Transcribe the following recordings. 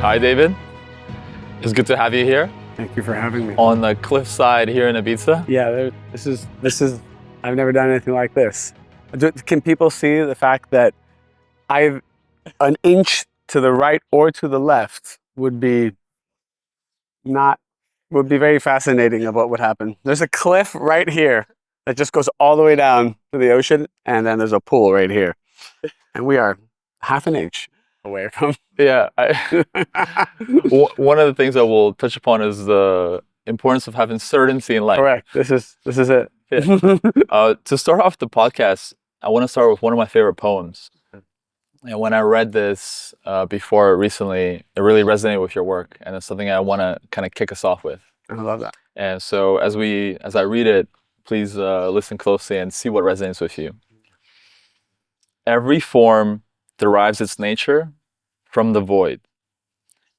Hi, David. It's good to have you here Thank you for having me. on the cliffside here in Ibiza. Yeah, this is. I've never done anything like this. Can people see the fact that I've an inch to the right or to the left would be very fascinating of what would happen. There's a cliff right here that just goes all the way down to the ocean, and then there's a pool right here, and we are half an inch away from. Yeah. One of the things that we'll touch upon is the importance of having certainty in life. Correct. This is it. Yeah. To start off the podcast, I want to start with one of my favorite poems. And when I read this before recently, it really resonated with your work, and it's something I want to kind of kick us off with. I love that. And so as I read it, please listen closely and see what resonates with you. Every form derives its nature from the void.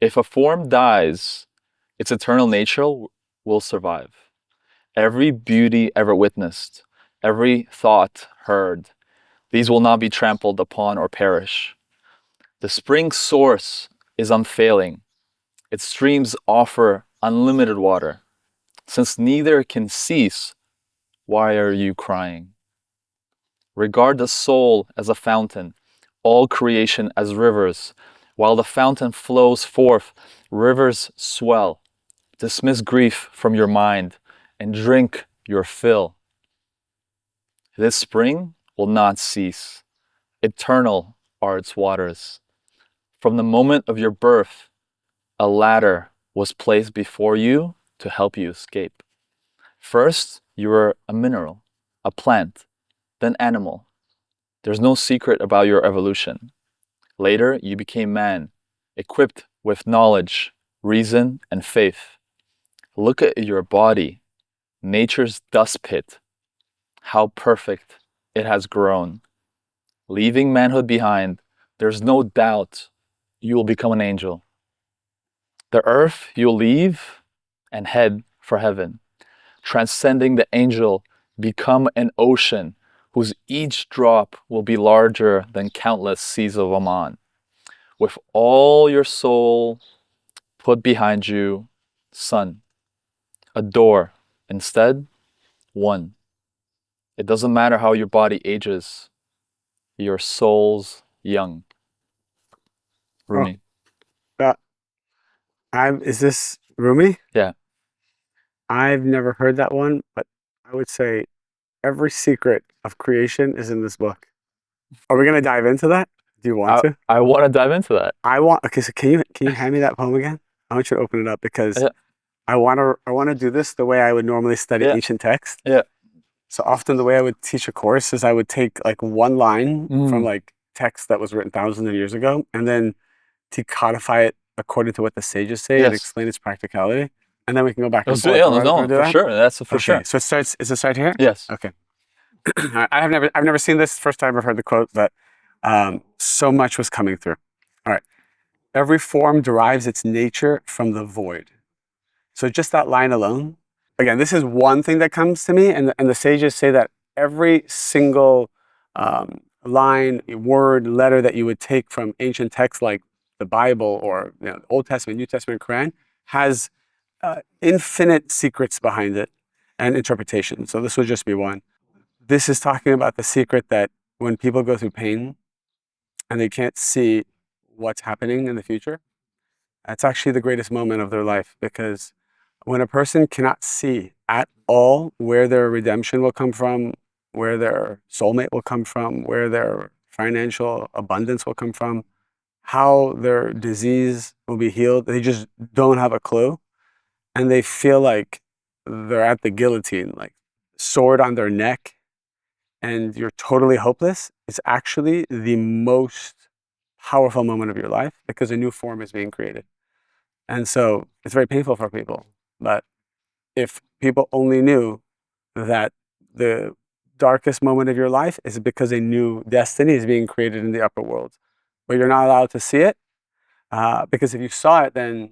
If a form dies, its eternal nature will survive. Every beauty ever witnessed, every thought heard, these will not be trampled upon or perish. The spring's source is unfailing. Its streams offer unlimited water. Since neither can cease, why are you crying? Regard the soul as a fountain, all creation as rivers. While the fountain flows forth, rivers swell. Dismiss grief from your mind and drink your fill. This spring will not cease. Eternal are its waters. From the moment of your birth, a ladder was placed before you to help you escape. First, you were a mineral, a plant, then animal. There's no secret about your evolution. Later, you became man, equipped with knowledge, reason, and faith. Look at your body, nature's dust pit. How perfect it has grown. Leaving manhood behind, there's no doubt you will become an angel. The earth you'll leave and head for heaven. Transcending the angel, become an ocean whose each drop will be larger than countless seas of Oman. With all your soul put behind you, son. A door, instead, one. It doesn't matter how your body ages, your soul's young. Rumi. Is this Rumi? Yeah. I've never heard that one, but I would say every secret of creation is in this book. Are we going to dive into that? Do you want to? I want to dive into that. Okay, so can you hand me that poem again? I want you to open it up because I want to do this the way I would normally study ancient text. Yeah. So often the way I would teach a course is I would take like one line from like text that was written thousands of years ago and then decodify it according to what the sages say and explain its practicality. And then we can go back and forth. For sure. That's for sure. So it starts, is it start here? Yes. Okay. I've never seen this. First time I've heard the quote, but so much was coming through. All right. Every form derives its nature from the void. So just that line alone. Again, this is one thing that comes to me, and the sages say that every single line, word, letter that you would take from ancient texts like the Bible or Old Testament, New Testament, Quran has infinite secrets behind it and interpretation. So this would just be one. This is talking about the secret that when people go through pain and they can't see what's happening in the future, that's actually the greatest moment of their life, because when a person cannot see at all where their redemption will come from, where their soulmate will come from, where their financial abundance will come from, how their disease will be healed, they just don't have a clue. And they feel like they're at the guillotine, like sword on their neck, and you're totally hopeless. It's actually the most powerful moment of your life because a new form is being created. And so it's very painful for people. But if people only knew that the darkest moment of your life is because a new destiny is being created in the upper world, but you're not allowed to see it, because if you saw it, then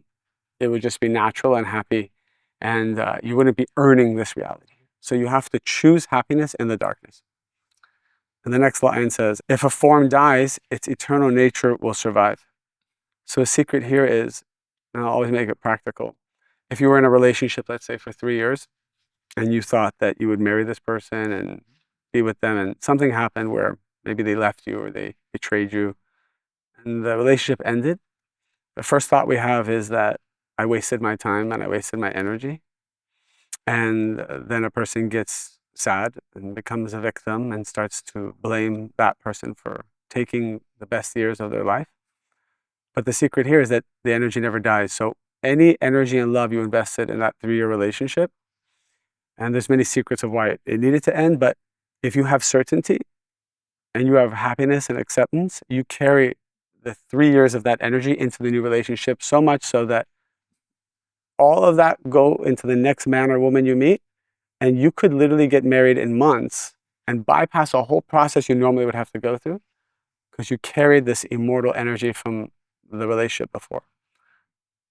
it would just be natural and happy, and you wouldn't be earning this reality. So you have to choose happiness in the darkness. And the next line says, if a form dies, its eternal nature will survive. So a secret here is, and I'll always make it practical. If you were in a relationship, let's say for 3 years, and you thought that you would marry this person and be with them, and something happened where maybe they left you or they betrayed you, and the relationship ended, the first thought we have is that I wasted my time and I wasted my energy. And then a person gets sad and becomes a victim and starts to blame that person for taking the best years of their life. But the secret here is that the energy never dies. So any energy and love you invested in that 3-year relationship, and there's many secrets of why it needed to end, but if you have certainty and you have happiness and acceptance, you carry the 3 years of that energy into the new relationship, so much so that all of that go into the next man or woman you meet, and you could literally get married in months and bypass a whole process you normally would have to go through because you carried this immortal energy from the relationship before.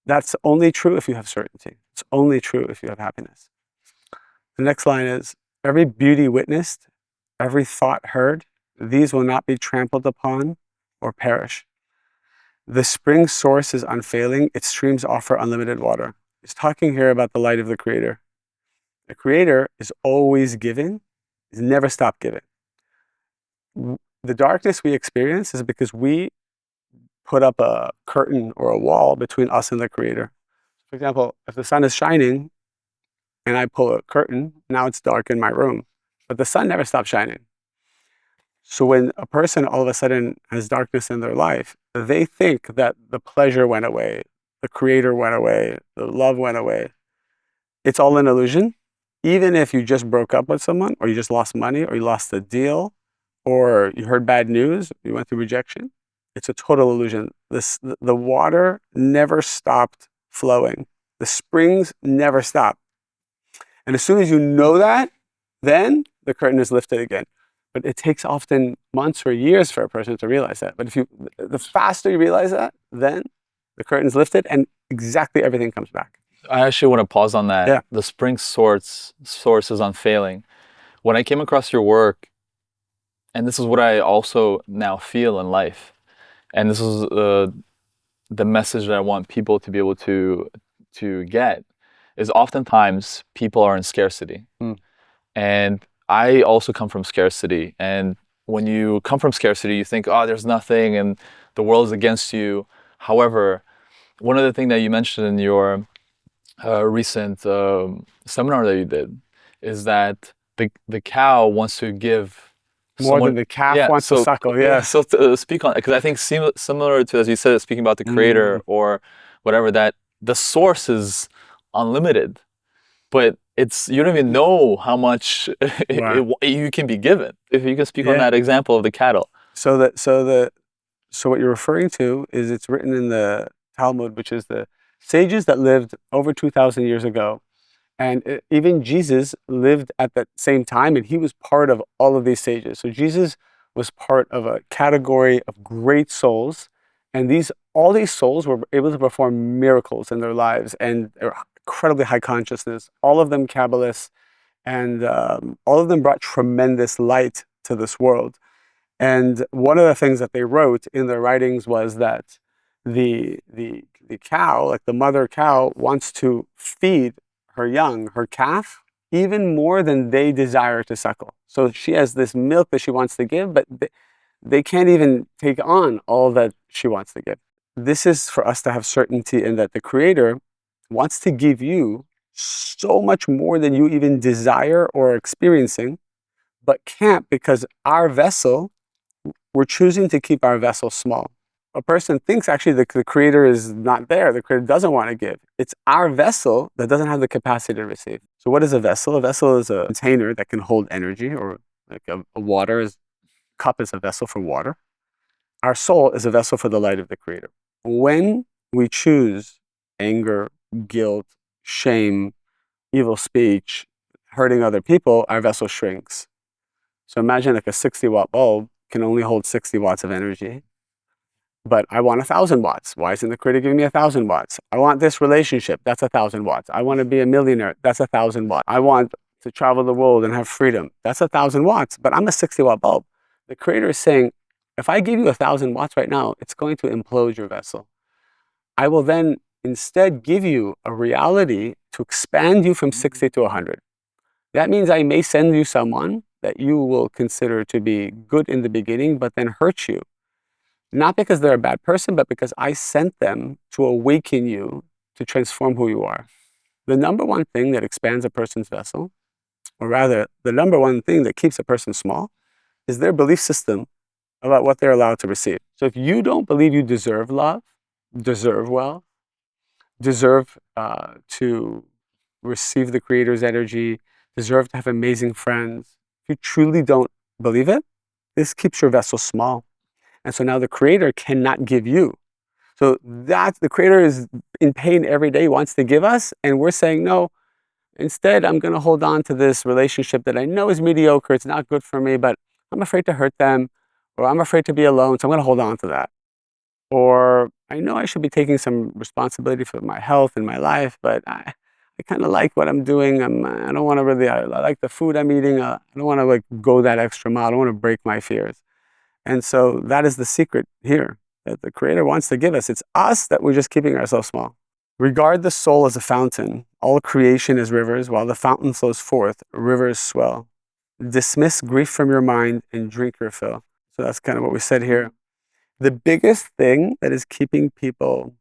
That's only true if you have certainty. It's only true if you have happiness. The next line is, every beauty witnessed, every thought heard, these will not be trampled upon or perish. The spring source is unfailing. Its streams offer unlimited water. He's talking here about the light of the Creator. The Creator is always giving. He's never stopped giving. The darkness we experience is because we put up a curtain or a wall between us and the Creator. For example, if the sun is shining and I pull a curtain, now it's dark in my room. But the sun never stops shining. So when a person all of a sudden has darkness in their life, they think that the pleasure went away, the Creator went away, the love went away. It's all an illusion. Even if you just broke up with someone, or you just lost money, or you lost a deal, or you heard bad news, you went through rejection, it's a total illusion. The water never stopped flowing. The springs never stop. And as soon as you know that, then the curtain is lifted again. But it takes often months or years for a person to realize that. But the faster you realize that, then the curtain's lifted and exactly everything comes back. I actually want to pause on that. Yeah. The spring source is unfailing. When I came across your work, and this is what I also now feel in life, and this is the message that I want people to be able to get, is oftentimes people are in scarcity. And I also come from scarcity. And when you come from scarcity, you think, oh, there's nothing and the world is against you. However, one of the things that you mentioned in your recent seminar that you did is that the cow wants to give more than the calf wants to suckle. Yeah. So to speak on, because I think similar to, as you said, speaking about the Creator or whatever, that the source is unlimited, but you don't even know how much you can be given. If you can speak on that example of the cattle. So what you're referring to is, it's written in the Talmud, which is the sages that lived over 2,000 years ago. And even Jesus lived at that same time, and he was part of all of these sages. So Jesus was part of a category of great souls, and all these souls were able to perform miracles in their lives, and they're incredibly high consciousness, all of them Kabbalists, and all of them brought tremendous light to this world. And one of the things that they wrote in their writings was that the cow, like the mother cow, wants to feed her young, her calf, even more than they desire to suckle. So she has this milk that she wants to give, but they can't even take on all that she wants to give. This is for us to have certainty in that the Creator wants to give you so much more than you even desire or are experiencing, but can't, because our vessel, we're choosing to keep our vessel small. A person thinks actually the Creator is not there. The Creator doesn't want to give. It's our vessel that doesn't have the capacity to receive. So what is a vessel? A vessel is a container that can hold energy, or like a cup is a vessel for water. Our soul is a vessel for the light of the Creator. When we choose anger, guilt, shame, evil speech, hurting other people, our vessel shrinks. So imagine like a 60-watt bulb can only hold 60 watts of energy. But I want 1,000 watts. Why isn't the Creator giving me 1,000 watts? I want this relationship. That's 1,000 watts. I want to be a millionaire. That's 1,000 watts. I want to travel the world and have freedom. That's 1,000 watts. But I'm a 60-watt bulb. The Creator is saying, if I give you 1,000 watts right now, it's going to implode your vessel. I will then instead give you a reality to expand you from 60 to 100. That means I may send you someone that you will consider to be good in the beginning, but then hurt you. Not because they're a bad person, but because I sent them to awaken you, to transform who you are. The number one thing that expands a person's vessel, or rather, the number one thing that keeps a person small, is their belief system about what they're allowed to receive. So if you don't believe you deserve love, deserve wealth, deserve to receive the Creator's energy, deserve to have amazing friends, if you truly don't believe it, this keeps your vessel small. And so now the Creator cannot give you. So that's, the Creator is in pain every day, wants to give us, and we're saying, no, instead I'm going to hold on to this relationship that I know is mediocre, it's not good for me, but I'm afraid to hurt them, or I'm afraid to be alone, so I'm going to hold on to that. Or I know I should be taking some responsibility for my health and my life, but I kind of like what I'm doing. I don't want to really, I like the food I'm eating. I don't want to like go that extra mile. I don't want to break my fears. And so that is the secret here that the Creator wants to give us. It's us that we're just keeping ourselves small. Regard the soul as a fountain. All creation is rivers. While the fountain flows forth, rivers swell. Dismiss grief from your mind and drink your fill. So that's kind of what we said here. The biggest thing that is keeping people,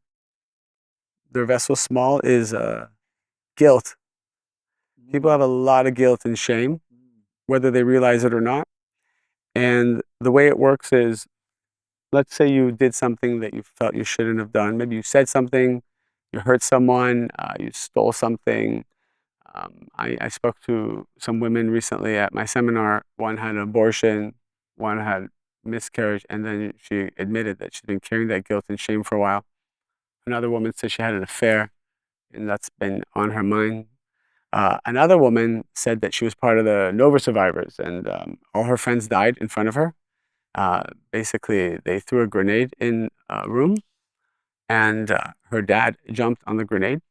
their vessel small, is guilt. People have a lot of guilt and shame, whether they realize it or not. And the way it works is, let's say you did something that you felt you shouldn't have done. Maybe you said something, you hurt someone, you stole something. I spoke to some women recently at my seminar. One had an abortion, one had miscarriage, and then she admitted that she'd been carrying that guilt and shame for a while. Another woman said she had an affair, and that's been on her mind. Another woman said that she was part of the Nova survivors, and all her friends died in front of her. Basically, they threw a grenade in a room, and her dad jumped on the grenade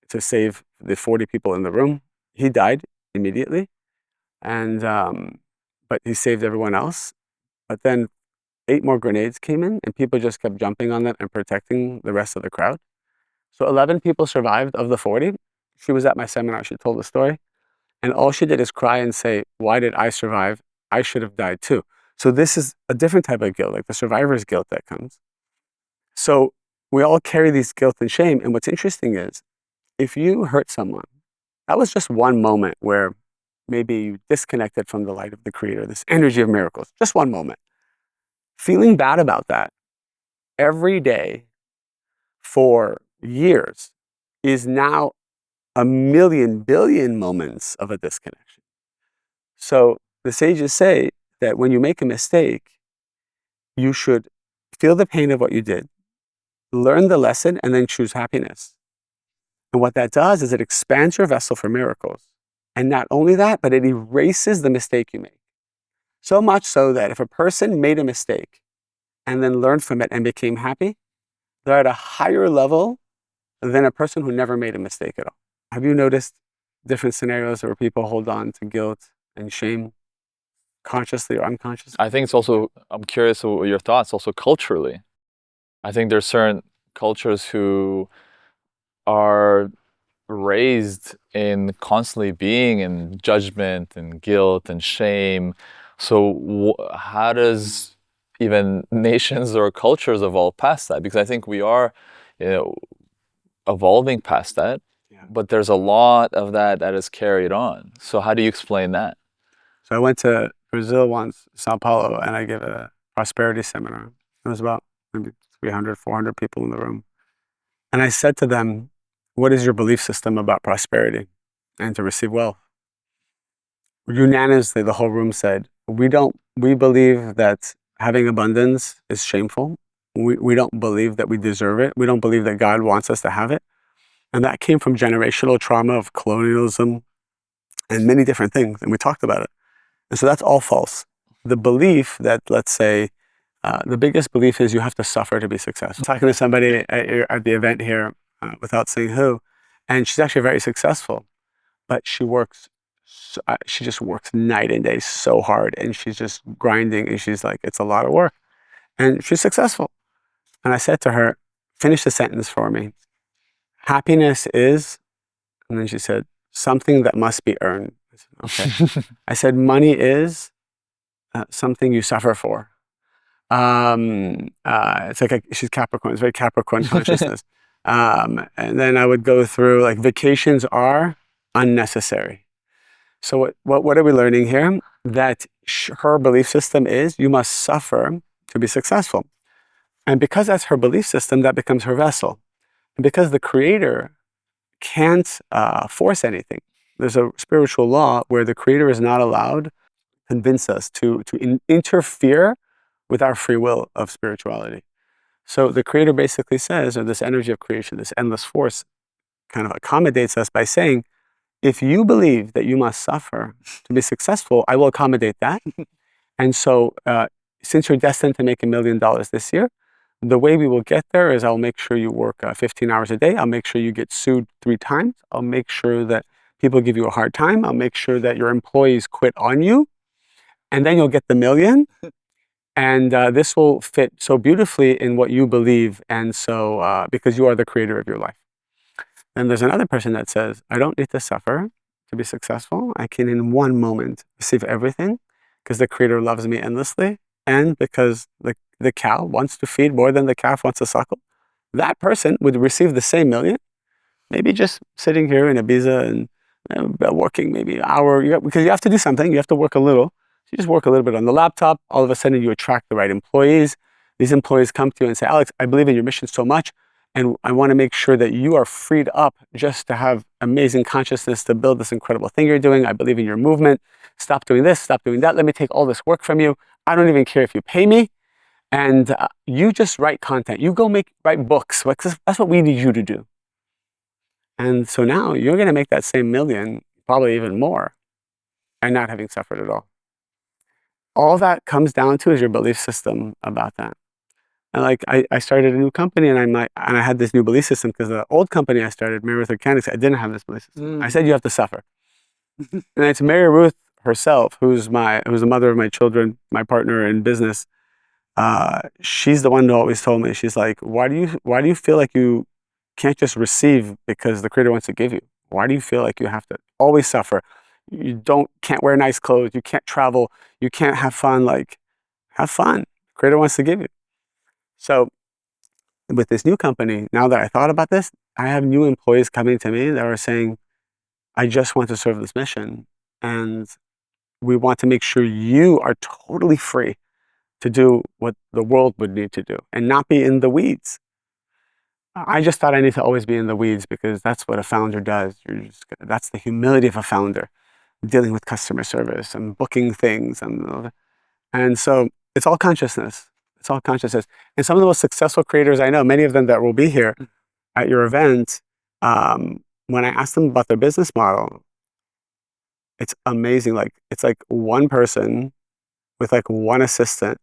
to save the 40 people in the room. He died immediately, and but he saved everyone else. But then 8 more grenades came in, and people just kept jumping on them and protecting the rest of the crowd. So 11 people survived of the 40. She was at my seminar. She told the story. And all she did is cry and say, why did I survive? I should have died too. So this is a different type of guilt, like the survivor's guilt that comes. So we all carry these guilt and shame. And what's interesting is, if you hurt someone, that was just one moment where maybe you disconnected from the light of the Creator, this energy of miracles, just one moment. Feeling bad about that every day for years is now a million billion moments of a disconnection. So the sages say that when you make a mistake, you should feel the pain of what you did, learn the lesson, and then choose happiness. And what that does is it expands your vessel for miracles. And not only that, but it erases the mistake you made. So much so that if a person made a mistake and then learned from it and became happy, they're at a higher level than a person who never made a mistake at all. Have you noticed different scenarios where people hold on to guilt and shame, consciously or unconsciously? I think it's also, I'm curious what your thoughts also culturally. I think there's certain cultures who are raised in constantly being in judgment and guilt and shame. So how does even nations or cultures evolve past that? Because I think we are, evolving past that, but there's a lot of that that is carried on. So how do you explain that? So I went to Brazil once, Sao Paulo, and I gave a prosperity seminar. It was about maybe 300, 400 people in the room. And I said to them, what is your belief system about prosperity and to receive wealth? Unanimously, the whole room said, we believe that having abundance is shameful. We don't believe that we deserve it. We don't believe that God wants us to have it. And that came from generational trauma of colonialism and many different things. And we talked about it. And so that's all false. The belief that, let's say, the biggest belief is you have to suffer to be successful. I'm talking to somebody at the event here, without saying who, and she's actually very successful, but she just works night and day so hard, and she's just grinding, and she's like, it's a lot of work, and she's successful. And I said to her, finish the sentence for me. Happiness is, and then she said, something that must be earned. I said, okay. I said, money is something you suffer for. It's like she's Capricorn. It's very Capricorn consciousness. And then I would go through like vacations are unnecessary. So what are we learning here? That her belief system is you must suffer to be successful. And because that's her belief system, that becomes her vessel. And because the creator can't force anything. There's a spiritual law where the creator is not allowed to convince us to interfere with our free will of spirituality. So the creator basically says, or this energy of creation, this endless force kind of accommodates us by saying, if you believe that you must suffer to be successful, I will accommodate that. And so since you're destined to make $1 million this year, the way we will get there is I'll make sure you work 15 hours a day. I'll make sure you get sued 3 times. I'll make sure that people give you a hard time. I'll make sure that your employees quit on you. And then you'll get the $1 million. And this will fit so beautifully in what you believe. And so, because you are the creator of your life. And there's another person that says, I don't need to suffer to be successful. I can in one moment receive everything because the creator loves me endlessly. And because the cow wants to feed more than the calf wants to suckle. That person would receive the same $1 million, maybe just sitting here in Ibiza and working maybe an hour, because you have to do something, you have to work a little. So you just work a little bit on the laptop, all of a sudden you attract the right employees. These employees come to you and say, Alex, I believe in your mission so much, and I want to make sure that you are freed up just to have amazing consciousness to build this incredible thing you're doing. I believe in your movement. Stop doing this, stop doing that. Let me take all this work from you. I don't even care if you pay me. And you just write content. You go write books. That's what we need you to do. And so now you're going to make that same $1 million, probably even more, and not having suffered at all. All that comes down to is your belief system about that. And like I started a new company, and I had this new belief system because the old company I started, MaryRuth Organics, I didn't have this belief system. I said you have to suffer. And it's MaryRuth herself, who's the mother of my children, my partner in business. She's the one who always told me, she's like, why do you feel like you can't just receive because the creator wants to give you? Why do you feel like you have to always suffer? You can't wear nice clothes, you can't travel, you can't have fun. Like, have fun. The creator wants to give you. So with this new company, now that I thought about this, I have new employees coming to me that are saying, I just want to serve this mission. And we want to make sure you are totally free to do what the world would need to do and not be in the weeds. I just thought I need to always be in the weeds because that's what a founder does. That's the humility of a founder, dealing with customer service and booking things. And so it's all consciousness. It's all consciousness. And some of the most successful creators I know, many of them that will be here at your event, when I ask them about their business model, it's amazing. Like, it's like one person with like one assistant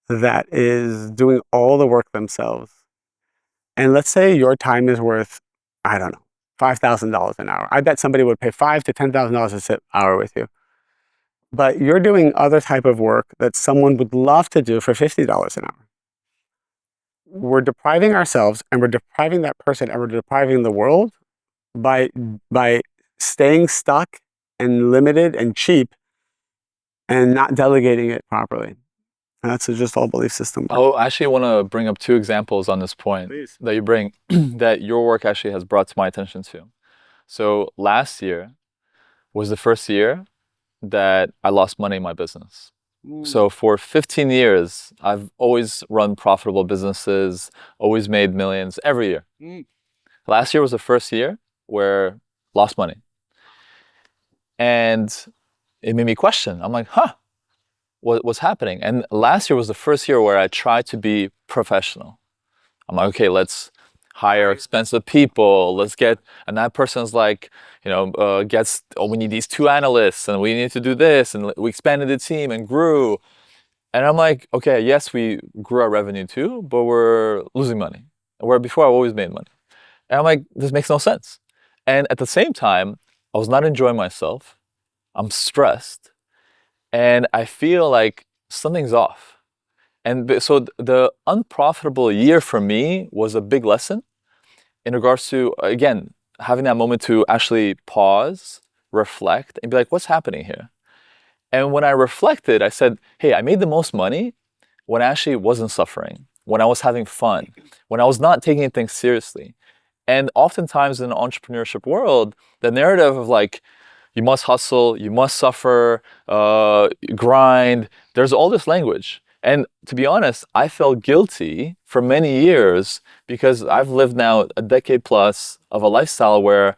that is doing all the work themselves. And let's say your time is worth, I don't know, $5,000 an hour. I bet somebody would pay $5,000 to $10,000 to sit an hour with you. But you're doing other type of work that someone would love to do for $50 an hour. We're depriving ourselves, and we're depriving that person, and we're depriving the world by staying stuck and limited and cheap and not delegating it properly. And that's just all belief system work. I actually want to bring up 2 examples on this point. Please. That you bring, that your work actually has brought to my attention to. So last year was the first year that I lost money in my business. So for 15 years, I've always run profitable businesses, always made millions every year. Last year was the first year where lost money. And it made me question. I'm like, what's happening? And last year was the first year where I tried to be professional. I'm like, okay, let's hire expensive people. Let's get, and that person's like, we need these 2 analysts and we need to do this. And we expanded the team and grew. And I'm like, okay, yes, we grew our revenue too, but we're losing money. Where before I always made money. And I'm like, this makes no sense. And at the same time, I was not enjoying myself. I'm stressed. And I feel like something's off. And so the unprofitable year for me was a big lesson in regards to, again, having that moment to actually pause, reflect, and be like, what's happening here? And when I reflected, I said, hey, I made the most money when I actually wasn't suffering, when I was having fun, when I was not taking things seriously. And oftentimes in the entrepreneurship world, the narrative of like, you must hustle, you must suffer, grind, there's all this language. And to be honest, I felt guilty for many years because I've lived now a decade plus of a lifestyle where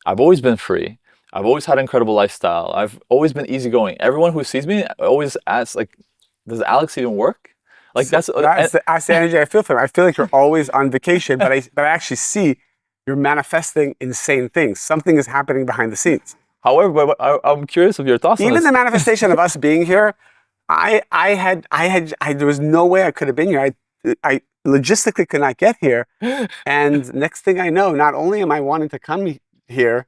I've always been free. I've always had an incredible lifestyle. I've always been easygoing. Everyone who sees me always asks, like, does Alex even work? Like So that's that's the energy I feel from it. I feel like you're always on vacation, but I actually see you're manifesting insane things. Something is happening behind the scenes. however, but I'm curious of your thoughts on Even this. the manifestation of us being here, there was no way I could have been here. I logistically could not get here. And next thing I know, not only am I wanting to come here,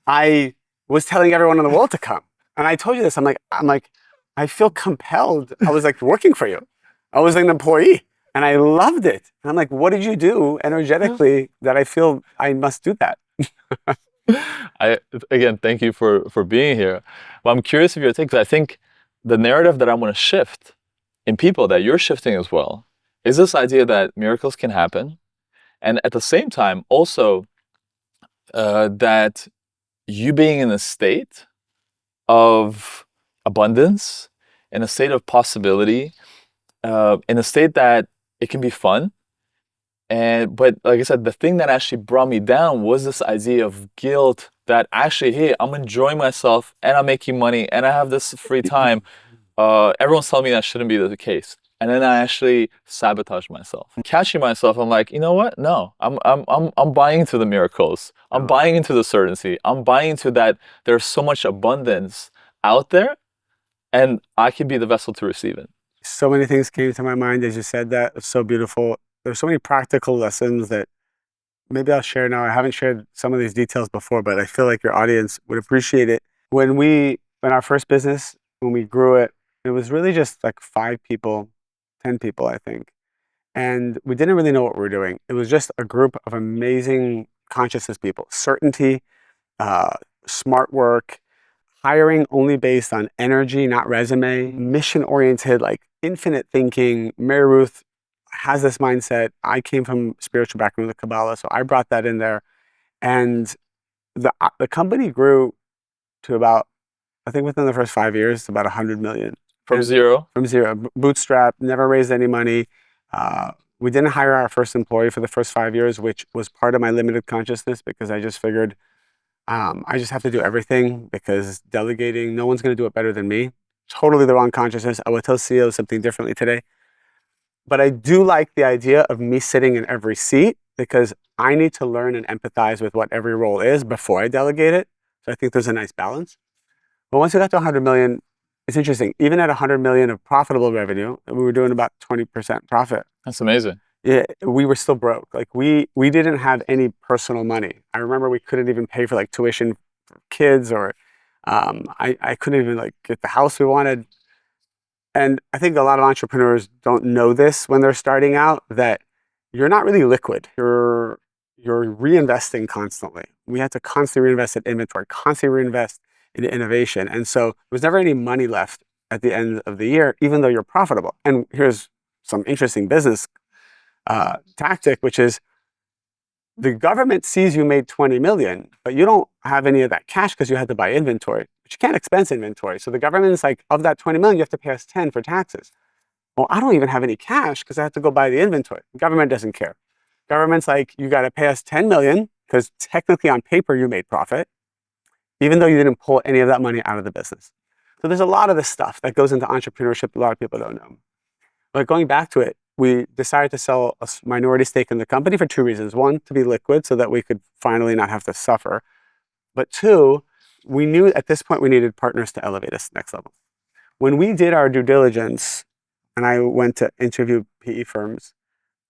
I was telling everyone in the world to come. And I told you this. I'm like, I feel compelled. I was like working for you. I was an employee, and I loved it. And I'm like, what did you do energetically that I feel I must do that? I again thank you for being here. But I'm curious of your take because I think the narrative that I want to shift in people that you're shifting as well is this idea that miracles can happen, and at the same time also that you being in a state of abundance, in a state of possibility, in a state that it can be fun. And but like I said, the thing that actually brought me down was this idea of guilt that actually, hey, I'm enjoying myself and I'm making money and I have this free time. Everyone's telling me that shouldn't be the case. And then I actually sabotage myself. Catching myself, I'm like, you know what? No, I'm buying into the miracles. I'm buying into the certainty. I'm buying into that there's so much abundance out there and I can be the vessel to receive it. So many things came to my mind as you said that. It's so beautiful. There's so many practical lessons that maybe I'll share now. I haven't shared some of these details before, but I feel like your audience would appreciate it. In our first business, when we grew it, it was really just like 5 people, 10 people, I think. And we didn't really know what we were doing. It was just a group of amazing consciousness people, certainty, smart work, hiring only based on energy, not resume, mission oriented, like infinite thinking. MaryRuth has this mindset. I came from spiritual background with Kabbalah, so I brought that in there. And the company grew to about, I think within the first 5 years, about 100 million. From zero. From zero. Bootstrapped, never raised any money. We didn't hire our first employee for the first 5 years, which was part of my limited consciousness because I just figured I just have to do everything because delegating, no one's going to do it better than me. Totally the wrong consciousness. I would tell CEOs something differently today. But I do like the idea of me sitting in every seat because I need to learn and empathize with what every role is before I delegate it. So I think there's a nice balance. But once we got to 100 million, it's interesting. Even at 100 million of profitable revenue, we were doing about 20% profit. That's amazing. Yeah, we were still broke. Like we didn't have any personal money. I remember we couldn't even pay for like tuition for kids, or I couldn't even like get the house we wanted. And I think a lot of entrepreneurs don't know this when they're starting out, that you're not really liquid. You're reinvesting constantly. We had to constantly reinvest in inventory, constantly reinvest in innovation. And so there was never any money left at the end of the year, even though you're profitable. And here's some interesting business tactic, which is the government sees you made 20 million, but you don't have any of that cash because you had to buy inventory, but you can't expense inventory. So the government's like, of that 20 million, you have to pay us 10 for taxes. Well, I don't even have any cash because I have to go buy the inventory. The government doesn't care. Government's like, you got to pay us 10 million because technically on paper you made profit, even though you didn't pull any of that money out of the business. So there's a lot of this stuff that goes into entrepreneurship a lot of people don't know. But going back to it, we decided to sell a minority stake in the company for 2 reasons. One, to be liquid so that we could finally not have to suffer. But 2, we knew at this point we needed partners to elevate us next level. When we did our due diligence and I went to interview PE firms,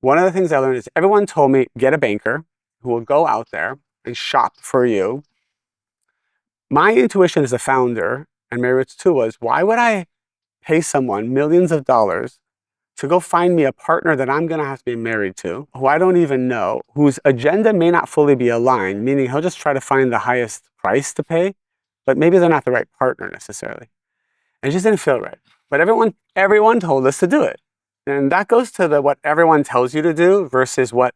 one of the things I learned is everyone told me, get a banker who will go out there and shop for you. My intuition as a founder, and MaryRuth's too, was why would I pay someone millions of dollars to go find me a partner that I'm going to have to be married to, who I don't even know, whose agenda may not fully be aligned, meaning he'll just try to find the highest price to pay, but maybe they're not the right partner necessarily. And it just didn't feel right. But everyone told us to do it. And that goes to the what everyone tells you to do versus what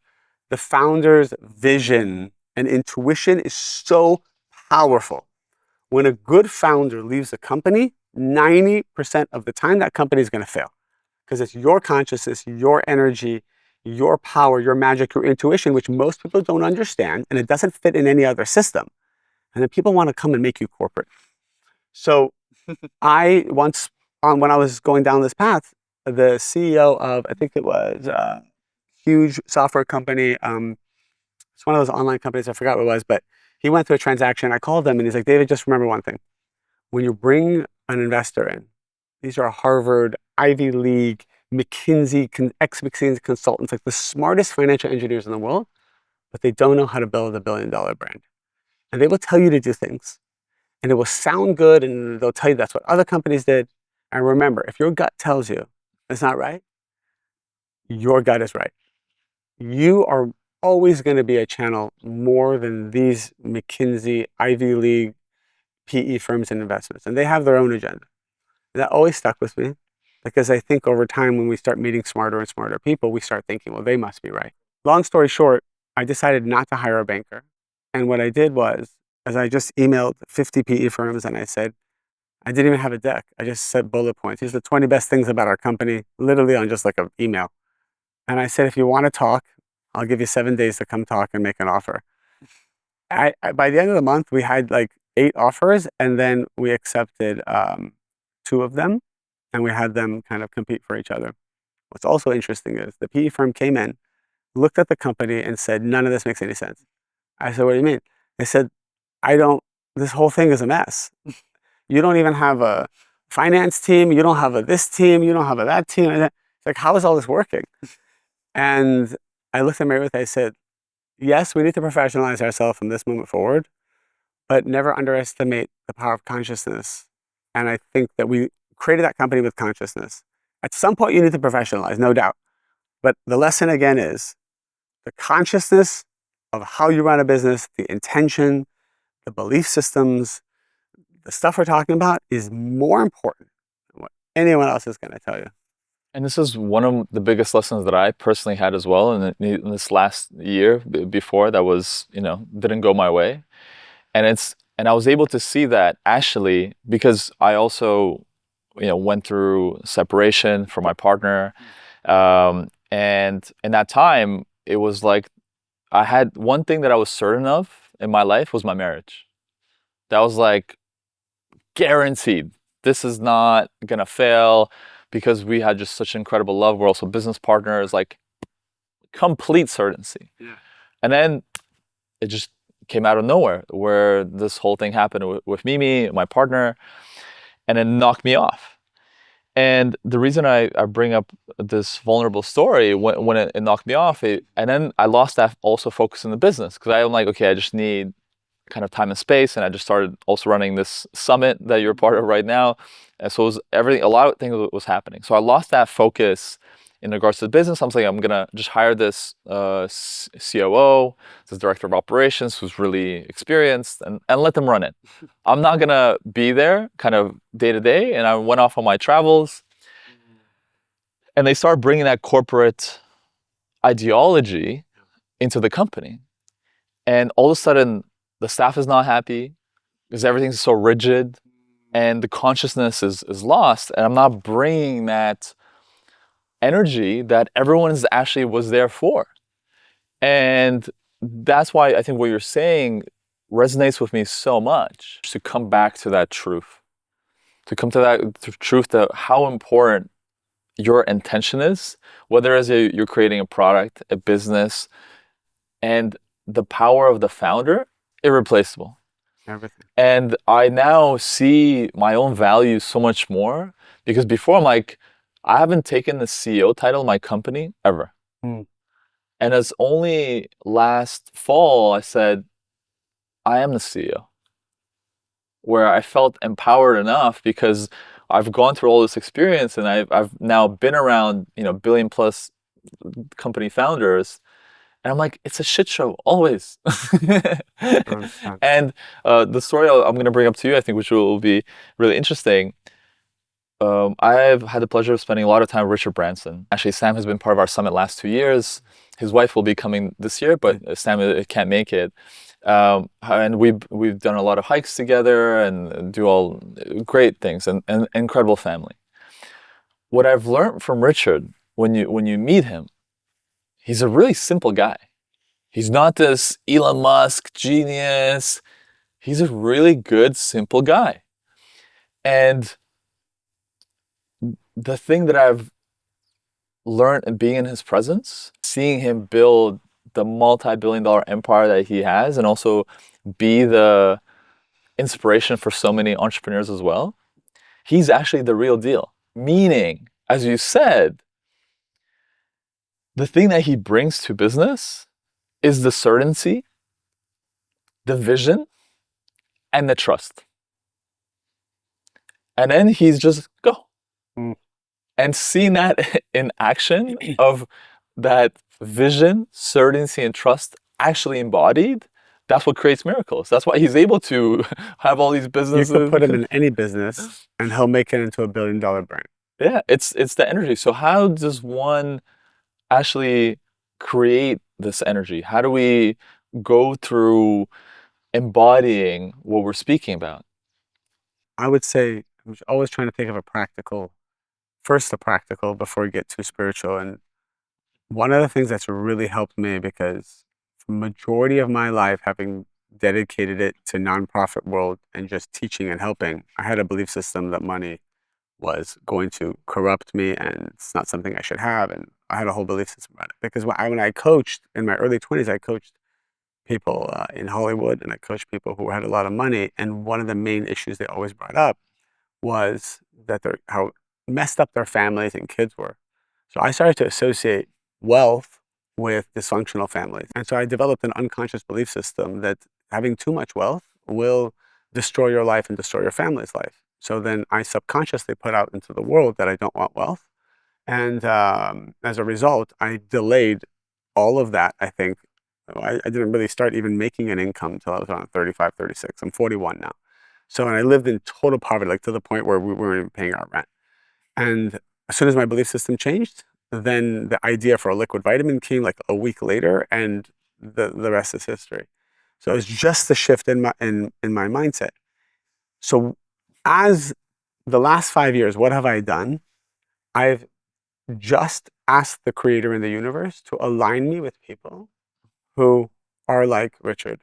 the founder's vision and intuition is so powerful. When a good founder leaves a company, 90% of the time that company is going to fail because it's your consciousness, your energy, your power, your magic, your intuition, which most people don't understand, and it doesn't fit in any other system. And then people want to come and make you corporate. So I once, when I was going down this path, the CEO of, I think it was a huge software company, it's one of those online companies, I forgot what it was, but he went through a transaction. I called him and he's like, David, just remember one thing. When you bring an investor in, these are Harvard, Ivy League, McKinsey, ex-McKinsey consultants, like the smartest financial engineers in the world, but they don't know how to build a billion-dollar brand. And they will tell you to do things, and it will sound good, and they'll tell you that's what other companies did. And remember, if your gut tells you it's not right, your gut is right. You are always going to be a channel more than these McKinsey, Ivy League, PE firms and investments, and they have their own agenda. That always stuck with me because I think over time, when we start meeting smarter and smarter people, we start thinking, well, they must be right. Long story short, I decided not to hire a banker. And what I did was, as I just emailed 50 PE firms and I said, I didn't even have a deck. I just said bullet points. These are the 20 best things about our company, literally on just like an email. And I said, if you want to talk, I'll give you 7 days to come talk and make an offer. By the end of the month, we had like 8 offers, and then we accepted 2 of them, and we had them kind of compete for each other. What's also interesting is the PE firm came in, looked at the company, and said, none of this makes any sense. I said, what do you mean? They said, this whole thing is a mess. You don't even have a finance team. You don't have a this team. You don't have a that team. It's like, how is all this working? And I looked at MaryRuth, I said, yes, we need to professionalize ourselves from this moment forward, but never underestimate the power of consciousness. And I think that we created that company with consciousness. At some point, you need to professionalize, no doubt. But the lesson again is the consciousness of how you run a business, the intention, the belief systems, the stuff we're talking about is more important than what anyone else is going to tell you. And this is one of the biggest lessons that I personally had as well in this last year before that was, didn't go my way. And I was able to see that actually because I also, went through separation from my partner. And in that time, it was like I had one thing that I was certain of in my life was my marriage. That was like guaranteed. This is not going to fail. Because we had just such incredible love, we're also business partners, like complete certainty. Yeah. And then it just came out of nowhere where this whole thing happened with Mimi, my partner, and it knocked me off. And the reason I bring up this vulnerable story, when it knocked me off, and then I lost that also focus in the business because I'm like, okay, I just need kind of time and space, and I just started also running this summit that you're part of right now. And so it was a lot of things was happening. So I lost that focus in regards to the business. I'm like, I'm gonna just hire this COO, this director of operations who's really experienced, and let them run it. I'm not gonna be there kind of day to day. And I went off on my travels, and they started bringing that corporate ideology into the company. And all of a sudden, the staff is not happy because everything's so rigid and the consciousness is lost. And I'm not bringing that energy that everyone is actually was there for. And that's why I think what you're saying resonates with me so much, to come back to that truth, to come to that truth that how important your intention is, whether as you're creating a product, a business, and the power of the founder, irreplaceable. Everything. And I now see my own value so much more because before I'm like, I haven't taken the CEO title in my company ever. And it's only last fall I said, I am the CEO, where I felt empowered enough because I've gone through all this experience, and I've now been around, billion plus company founders, and I'm like, it's a shit show always. I understand. And the story I'm going to bring up to you, I think, which will be really interesting. I've had the pleasure of spending a lot of time with Richard Branson. Actually, Sam has been part of our summit last 2 years. His wife will be coming this year, but Sam can't make it. And we've done a lot of hikes together and do all great things, and incredible family. What I've learned from Richard, when you meet him, he's a really simple guy. He's not this Elon Musk genius. He's a really good, simple guy. And the thing that I've learned in being in his presence, seeing him build the multi-billion-dollar empire that he has, and also be the inspiration for so many entrepreneurs as well, he's actually the real deal. Meaning, as you said, the thing that he brings to business is the certainty, the vision, and the trust. And then he's just go. Mm. And seeing that in action of that vision, certainty, and trust actually embodied, that's what creates miracles. That's why he's able to have all these You businesses. could put him in any business and he'll make it into a $1 billion brand. Yeah, it's the energy. So how does one actually create this energy? How do we go through embodying what we're speaking about? I would say I'm always trying to think of the practical before we get too spiritual. And one of the things that's really helped me, because the majority of my life, having dedicated it to nonprofit world and just teaching and helping, I had a belief system that money was going to corrupt me and it's not something I should have. And I had a whole belief system about it. Because when I coached in my early 20s, I coached people in Hollywood and I coached people who had a lot of money. And one of the main issues they always brought up was that how messed up their families and kids were. So I started to associate wealth with dysfunctional families. And so I developed an unconscious belief system that having too much wealth will destroy your life and destroy your family's life. So then I subconsciously put out into the world that I don't want wealth. And as a result, I delayed all of that. I think I didn't really start even making an income until I was around 35, 36. I'm 41 now. So, and I lived in total poverty, like to the point where we weren't even paying our rent. And as soon as my belief system changed, then the idea for a liquid vitamin came like a week later, and the rest is history. So it was just the shift in my mindset. So as the last 5 years, what have I done? I've just asked the creator in the universe to align me with people who are like Richard,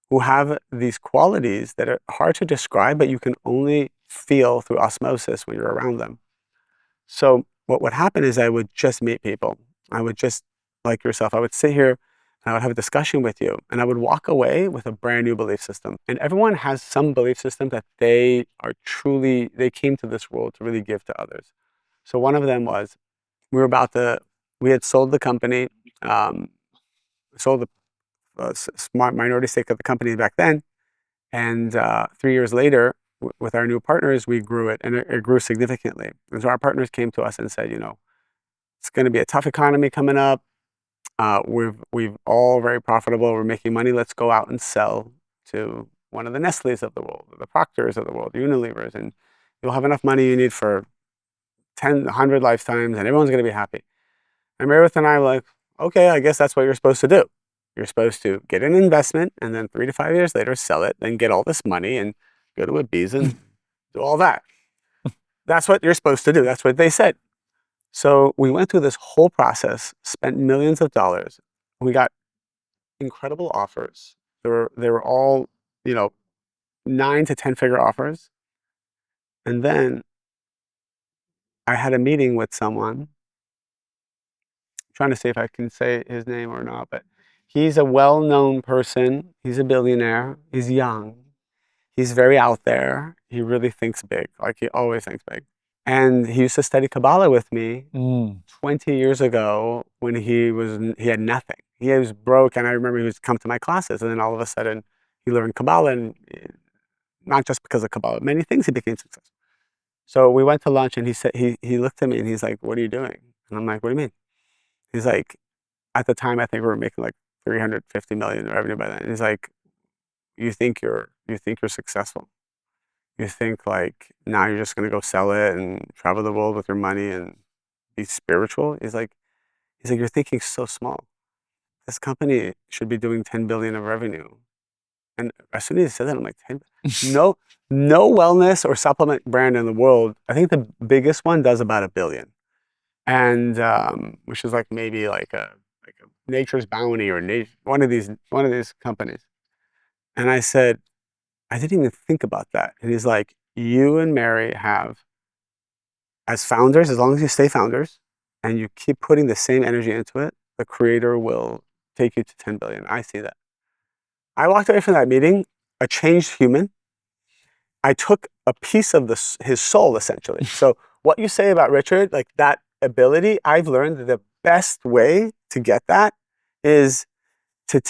who have these qualities that are hard to describe, but you can only feel through osmosis when you're around them. So what would happen is I would just meet people. I would just, like yourself, I would sit here and I would have a discussion with you, and I would walk away with a brand new belief system. And everyone has some belief system that they came to this world to really give to others. So one of them was, we had sold the company, sold the smart minority stake of the company back then. And 3 years later, with our new partners, we grew it, and it grew significantly. And so our partners came to us and said, it's going to be a tough economy coming up. We've all very profitable. We're making money. Let's go out and sell to one of the Nestle's of the world, the Proctors of the world, the Unilevers, and you'll have enough money you need for 10, 100 lifetimes, and everyone's going to be happy. And MaryRuth and I were like, okay, I guess that's what you're supposed to do. You're supposed to get an investment and then 3 to 5 years later sell it, then get all this money and go to Ibiza and do all that. That's what you're supposed to do. That's what they said. So we went through this whole process, spent millions of dollars. We got incredible offers. They were all, 9 to 10 figure offers. And then I had a meeting with someone. I'm trying to see if I can say his name or not, but he's a well-known person. He's a billionaire. He's young. He's very out there. He really thinks big. Like he always thinks big. And he used to study Kabbalah with me 20 years ago when he had nothing. He was broke, and I remember he would come to my classes, and then all of a sudden he learned Kabbalah, and not just because of Kabbalah, many things he became successful. So we went to lunch, and he looked at me and he's like, "What are you doing?" And I'm like, "What do you mean?" He's like, "At the time, I think we were making like 350 million in revenue by then." And he's like, you think you're successful. You think like now you're just gonna go sell it and travel the world with your money and be spiritual." He's like, "You're thinking so small. This company should be doing 10 billion of revenue." And as soon as he said that, I'm like, 10? No, no wellness or supplement brand in the world. I think the biggest one does about 1 billion, and which is like maybe like a Nature's Bounty or one of these companies. And I said, I didn't even think about that. And he's like, you and Mary have, as founders, as long as you stay founders and you keep putting the same energy into it, the creator will take you to 10 billion. I see that. I walked away from that meeting a changed human. I took a piece of his soul, essentially. So what you say about Richard, like that ability, I've learned that the best way to get that is to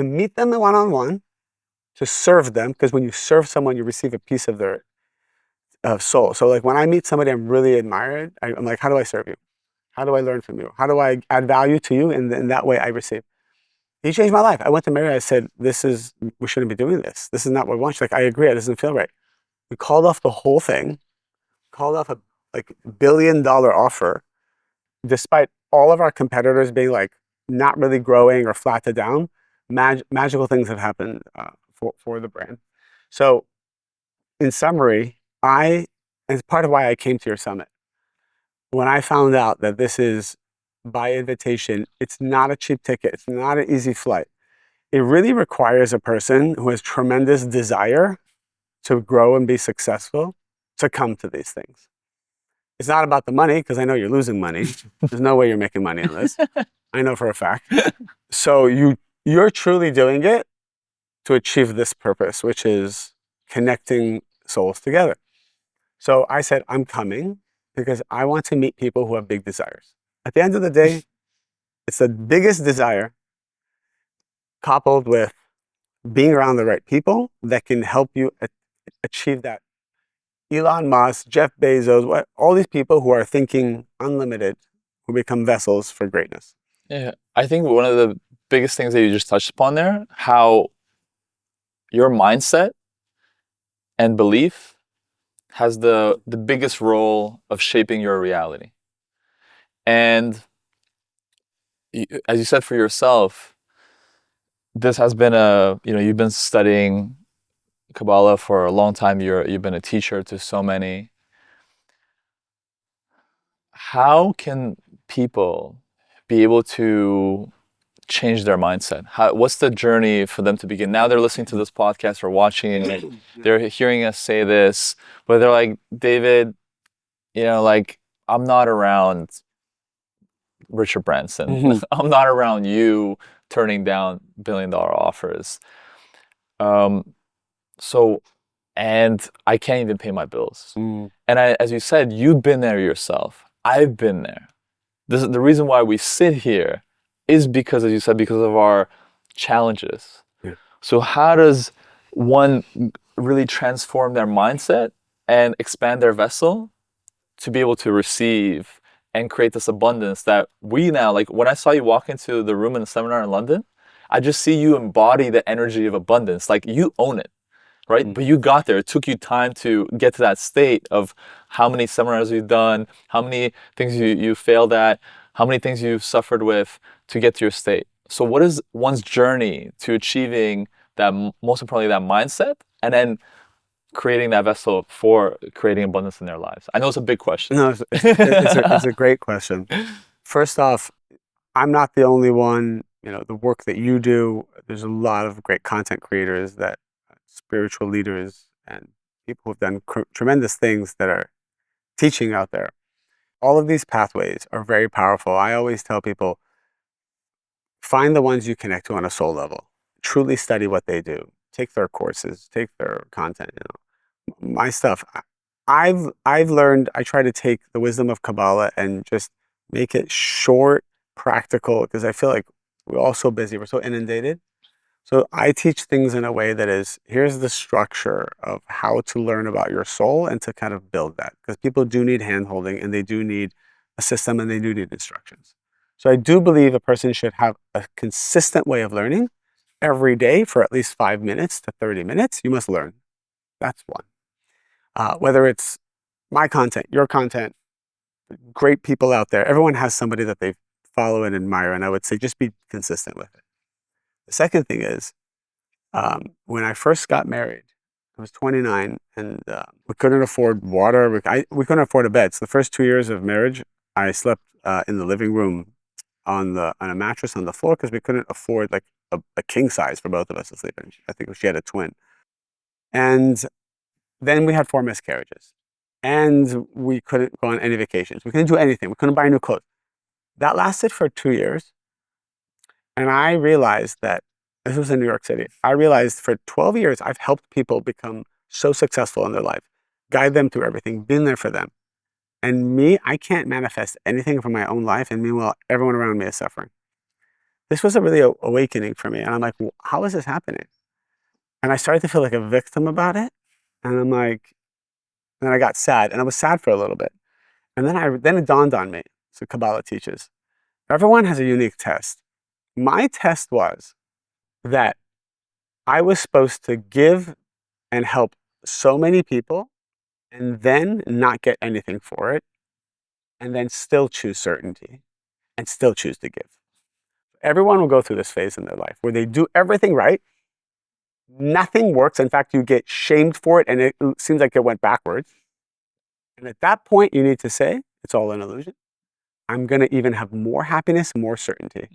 meet them one-on-one, to serve them, because when you serve someone, you receive a piece of their soul. So like when I meet somebody I'm really admired, I'm like, how do I serve you? How do I learn from you? How do I add value to you? And in that way I receive. He changed my life. I went to Mary. I said, we shouldn't be doing this. This is not what we want. She's like, I agree. It doesn't feel right. We called off the whole thing, called off a like $1 billion offer, despite all of our competitors being like not really growing or flat to down. Magical things have happened for the brand. So in summary, as part of why I came to your summit, when I found out that this is by invitation, it's not a cheap ticket. It's not an easy flight. It really requires a person who has tremendous desire to grow and be successful to come to these things. It's not about the money, because I know you're losing money. There's no way you're making money on this. I know for a fact. So you're truly doing it to achieve this purpose, which is connecting souls together. So I said, I'm coming because I want to meet people who have big desires. At the end of the day, it's the biggest desire coupled with being around the right people that can help you achieve that. Elon Musk, Jeff Bezos, all these people who are thinking unlimited, who become vessels for greatness. Yeah, I think one of the biggest things that you just touched upon there, how your mindset and belief has the biggest role of shaping your reality. And as you said for yourself, this has been you've been studying Kabbalah for a long time. You've been a teacher to so many. How can people be able to change their mindset? What's the journey for them to begin? Now they're listening to this podcast or watching it. They're hearing us say this, but they're like, David, like I'm not around Richard Branson. Mm-hmm. I'm not around you turning down $1 billion offers. Um, so, and I can't even pay my bills. Mm. And as you said, you've been there yourself. I've been there. This is the reason why we sit here is because, as you said, because of our challenges. Yeah. So how does one really transform their mindset and expand their vessel to be able to receive and create this abundance that we now, like when I saw you walk into the room in the seminar in London, I just see you embody the energy of abundance. Like you own it, right? Mm. But you got there. It took you time to get to that state of how many seminars you've done, how many things you failed at, how many things you've suffered with to get to your state. So what is one's journey to achieving that, most importantly, that mindset, and then creating that vessel for creating abundance in their lives? I know it's a big question. No, it's a great question. First off, I'm not the only one. The work that you do, there's a lot of great content creators, spiritual leaders, and people who've done tremendous things that are teaching out there. All of these pathways are very powerful. I always tell people, find the ones you connect to on a soul level. Truly study what they do. Take their courses, take their content. My stuff. I've learned. I try to take the wisdom of Kabbalah and just make it short, practical, because I feel like we're all so busy. We're so inundated. So I teach things in a way that is, here's the structure of how to learn about your soul and to kind of build that. Because people do need handholding and they do need a system and they do need instructions. So I do believe a person should have a consistent way of learning every day for at least 5 minutes to 30 minutes. You must learn. That's one. Whether it's my content, your content, great people out there, everyone has somebody that they follow and admire. And I would say just be consistent with it. The second thing is, when I first got married, I was 29 and we couldn't afford water. We couldn't afford a bed. So the first 2 years of marriage, I slept in the living room on a mattress on the floor because we couldn't afford like a king size for both of us to sleep in. I think she had a twin. And then we had 4 miscarriages and we couldn't go on any vacations. We couldn't do anything. We couldn't buy new clothes. That lasted for 2 years. And I realized that this was in New York City. I realized for 12 years, I've helped people become so successful in their life, guide them through everything, been there for them. And me, I can't manifest anything from my own life. And meanwhile, everyone around me is suffering. This was a really awakening for me. And I'm like, well, how is this happening? And I started to feel like a victim about it. And I'm like, and then I got sad. And I was sad for a little bit. And then it dawned on me. So Kabbalah teaches. Everyone has a unique test. My test was that I was supposed to give and help so many people and then not get anything for it and then still choose certainty and still choose to give. Everyone will go through this phase in their life where they do everything right. Nothing works. In fact, you get shamed for it and it seems like it went backwards. And at that point, you need to say, it's all an illusion. I'm going to even have more happiness, more certainty.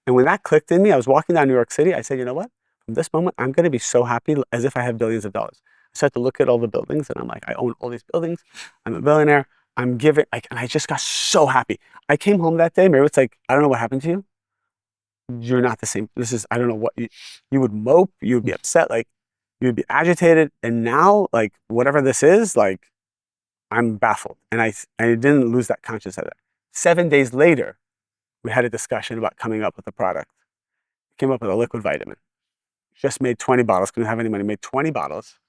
And when that clicked in me, I was walking down New York City. I said, you know what? From this moment, I'm going to be so happy as if I have billions of dollars. I started to look at all the buildings and I'm like, I own all these buildings. I'm a billionaire. I'm giving. And I just got so happy. I came home that day. MaryRuth's like, I don't know what happened to you. You're not the same. I don't know what you would mope. You would be upset. Like you would be agitated. And now, like whatever this is, like I'm baffled. And I didn't lose that consciousness of that. 7 days later, we had a discussion about coming up with a product. Came up with a liquid vitamin. Just made 20 bottles. Couldn't have any money. Made 20 bottles.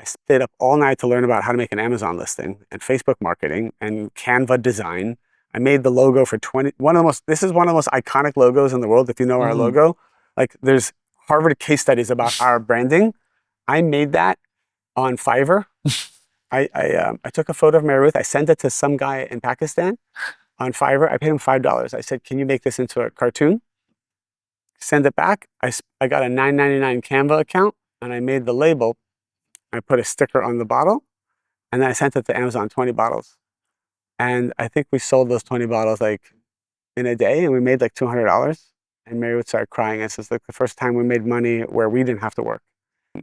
I stayed up all night to learn about how to make an Amazon listing and Facebook marketing and Canva design. I made the logo for this is one of the most iconic logos in the world. If you know our logo, like there's Harvard case studies about our branding. I made that on Fiverr. I took a photo of MaryRuth. I sent it to some guy in Pakistan on Fiverr. I paid him $5. I said, can you make this into a cartoon? Send it back. I got a $9.99 Canva account and I made the label. I put a sticker on the bottle and then I sent it to Amazon, 20 bottles. And I think we sold those 20 bottles like in a day and we made like $200. And MaryRuth started crying. This is like the first time we made money where we didn't have to work.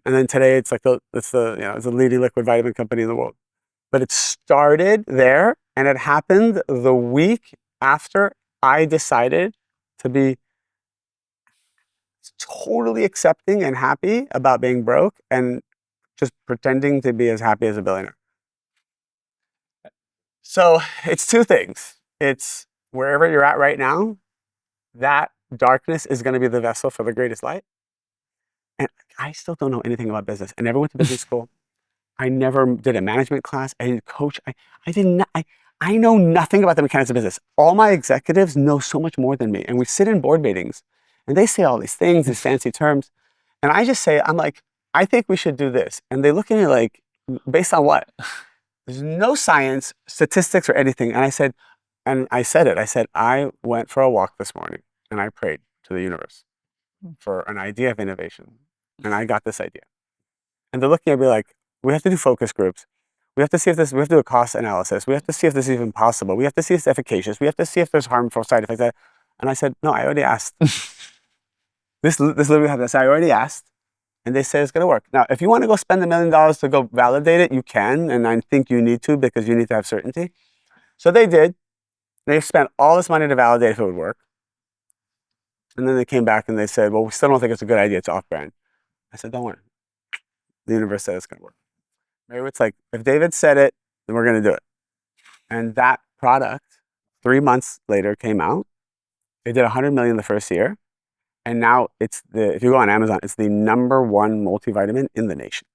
And then today it's like it's the leading liquid vitamin company in the world. But it started there and it happened the week after I decided to be totally accepting and happy about being broke and just pretending to be as happy as a billionaire. So it's two things. It's wherever you're at right now, that darkness is going to be the vessel for the greatest light. And I still don't know anything about business. I never went to business school. I never did a management class. I didn't coach. I know nothing about the mechanics of business. All my executives know so much more than me. And we sit in board meetings and they say all these things, these fancy terms. And I just say, I'm like, I think we should do this. And they look at me like, based on what? There's no science, statistics, or anything. And I said, I went for a walk this morning and I prayed to the universe for an idea of innovation. And I got this idea. And they're looking at me like, we have to do focus groups. We have to see if we have to do a cost analysis. We have to see if this is even possible. We have to see if it's efficacious. We have to see if there's harmful side effects. And I said, no, I already asked. This literally happened. I said, I already asked. And they say it's going to work. Now, if you want to go spend $1 million to go validate it, you can. And I think you need to because you need to have certainty. So they did. They spent all this money to validate if it would work. And then they came back and they said, well, we still don't think it's a good idea. It's off-brand. I said, don't worry. The universe said it's going to work. MaryRuth's like, if David said it, then we're going to do it. And that product, 3 months later, came out. It did $100 million the first year. And now if you go on Amazon, it's the #1 multivitamin in the nation.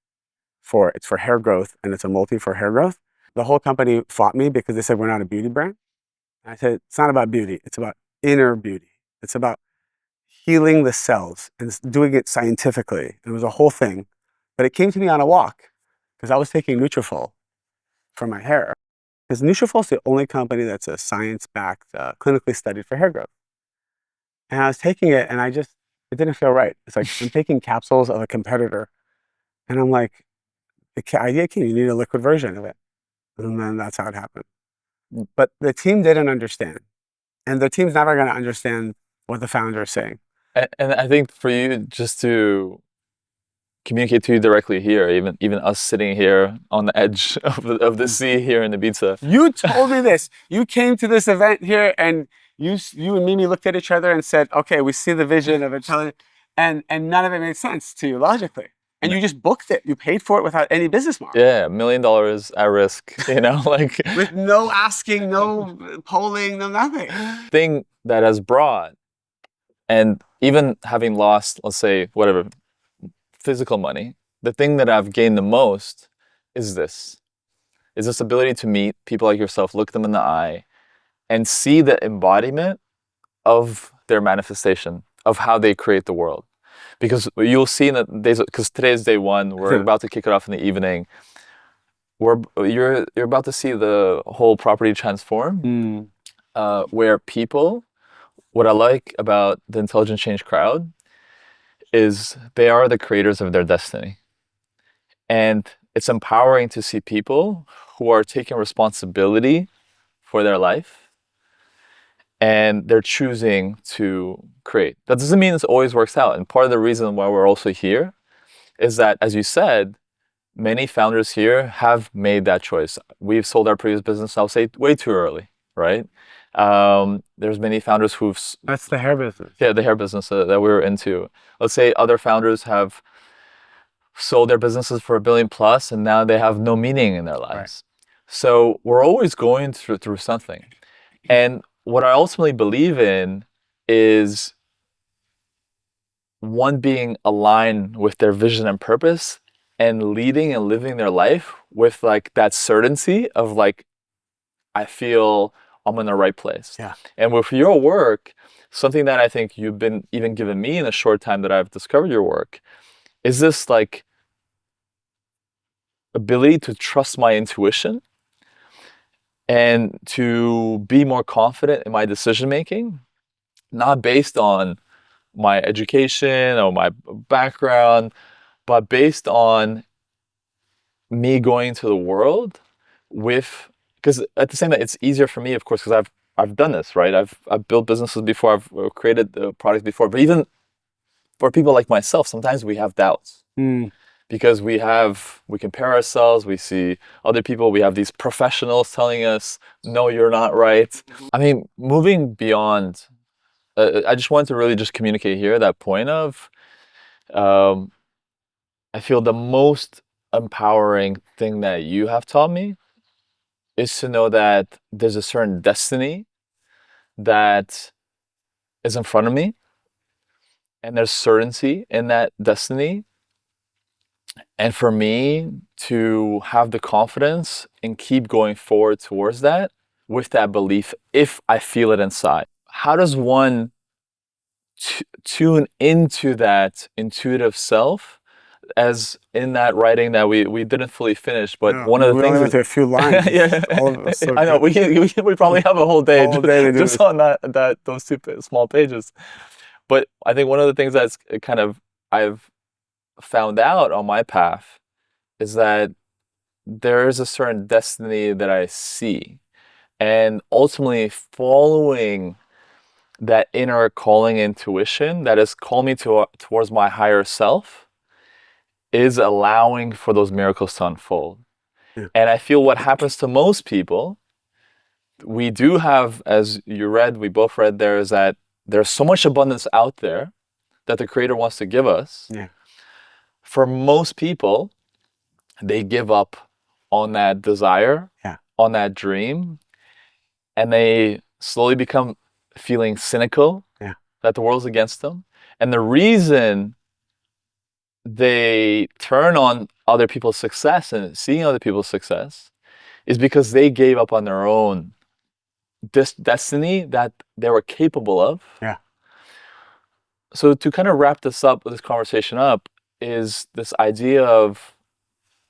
It's for hair growth, and it's a multi for hair growth. The whole company fought me because they said we're not a beauty brand. And I said, it's not about beauty. It's about inner beauty. It's about healing the cells and doing it scientifically. It was a whole thing. But it came to me on a walk because I was taking Nutrafol for my hair. Because Nutrafol is the only company that's a science-backed, clinically studied for hair growth. And I was taking it, and it didn't feel right. It's like I'm taking capsules of a competitor, and I'm like, the idea came, you need a liquid version of it. And then that's how it happened. But the team didn't understand. And the team's never going to understand what the founder is saying. And I think for you, just to communicate to you directly here, even us sitting here on the edge of the sea here in Ibiza. You told me this. You came to this event here, and you and Mimi looked at each other and said, okay, we see the vision of intelligence, and none of it made sense to you logically. And you just booked it. You paid for it without any business model. Yeah, $1 million at risk, like with no asking, no polling, no nothing. Thing that has brought, and even having lost, let's say, whatever, physical money, the thing that I've gained the most is this ability to meet people like yourself, look them in the eye, and see the embodiment of their manifestation, of how they create the world. Because you'll see in the days, because today's day one, we're about to kick it off in the evening. You're about to see the whole property transform, where people, what I like about the Intelligent Change crowd is they are the creators of their destiny. And it's empowering to see people who are taking responsibility for their life and they're choosing to create. That doesn't mean it always works out. And part of the reason why we're also here is that, as you said, many founders here have made that choice. We've sold our previous business, I'll say, way too early, right? There's many founders who've... That's the hair business. Yeah, the hair business that we were into. Let's say other founders have sold their businesses for $1 billion plus, and now they have no meaning in their lives. Right. So we're always going through something. And what I ultimately believe in is one being aligned with their vision and purpose and leading and living their life with like that certainty of like, I feel I'm in the right place. Yeah. And with your work, something that I think you've been even given me in a short time that I've discovered your work is this like ability to trust my intuition and to be more confident in my decision making, not based on my education or my background, but based on me going into the world with, because at the same time, it's easier for me, of course, because I've done this, right? I've built businesses before, I've created products before, but even for people like myself, sometimes we have doubts. Because we compare ourselves, we see other people, we have these professionals telling us, no, you're not right. I mean, moving beyond, I just wanted to really just communicate here that point of, I feel the most empowering thing that you have taught me is to know that there's a certain destiny that is in front of me, and there's certainty in that destiny. And for me to have the confidence and keep going forward towards that with that belief, if I feel it inside. How does one tune into that intuitive self? As in that writing that we didn't fully finish, but one of the things is a few lines. Yeah, all of us, so I know we probably have a whole day, just on those two small pages. But I think one of the things that's kind of I've found out on my path is that there is a certain destiny that I see, and ultimately following that inner calling, intuition that has called me towards my higher self is allowing for those miracles to unfold. Yeah. And I feel what happens to most people, we do have, as you read, we both read there, is that there's so much abundance out there that the Creator wants to give us. Yeah. For most people, they give up on that desire, on that dream, and they slowly become feeling cynical that the world's against them. And the reason they turn on other people's success and seeing other people's success is because they gave up on their own destiny that they were capable of. Yeah. So to kind of wrap this conversation up, is this idea of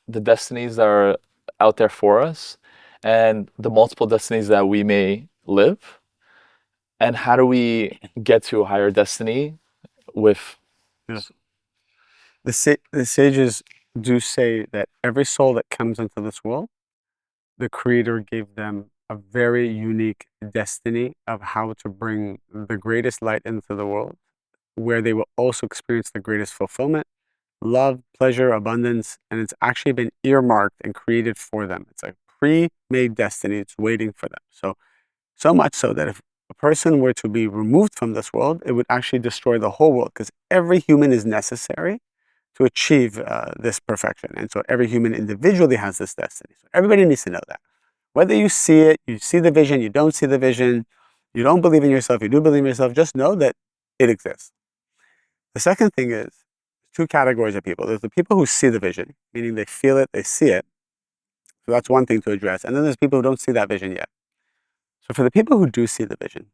the destinies that are out there for us and the multiple destinies that we may live, and how do we get to a higher destiny with. Yes. The sages do say that every soul that comes into this world, the Creator gave them a very unique destiny of how to bring the greatest light into the world, where they will also experience the greatest fulfillment, love, pleasure, abundance, and it's actually been earmarked and created for them. It's a pre-made destiny. It's waiting for them. So much so that if a person were to be removed from this world, it would actually destroy the whole world, because every human is necessary to achieve this perfection. And so every human individually has this destiny. So everybody needs to know that. Whether you see it, you see the vision, you don't see the vision, you don't believe in yourself, you do believe in yourself, just know that it exists. The second thing is, two categories of people. There's the people who see the vision, meaning they feel it, they see it. So that's one thing to address. And then there's people who don't see that vision yet. So for the people who do see the vision,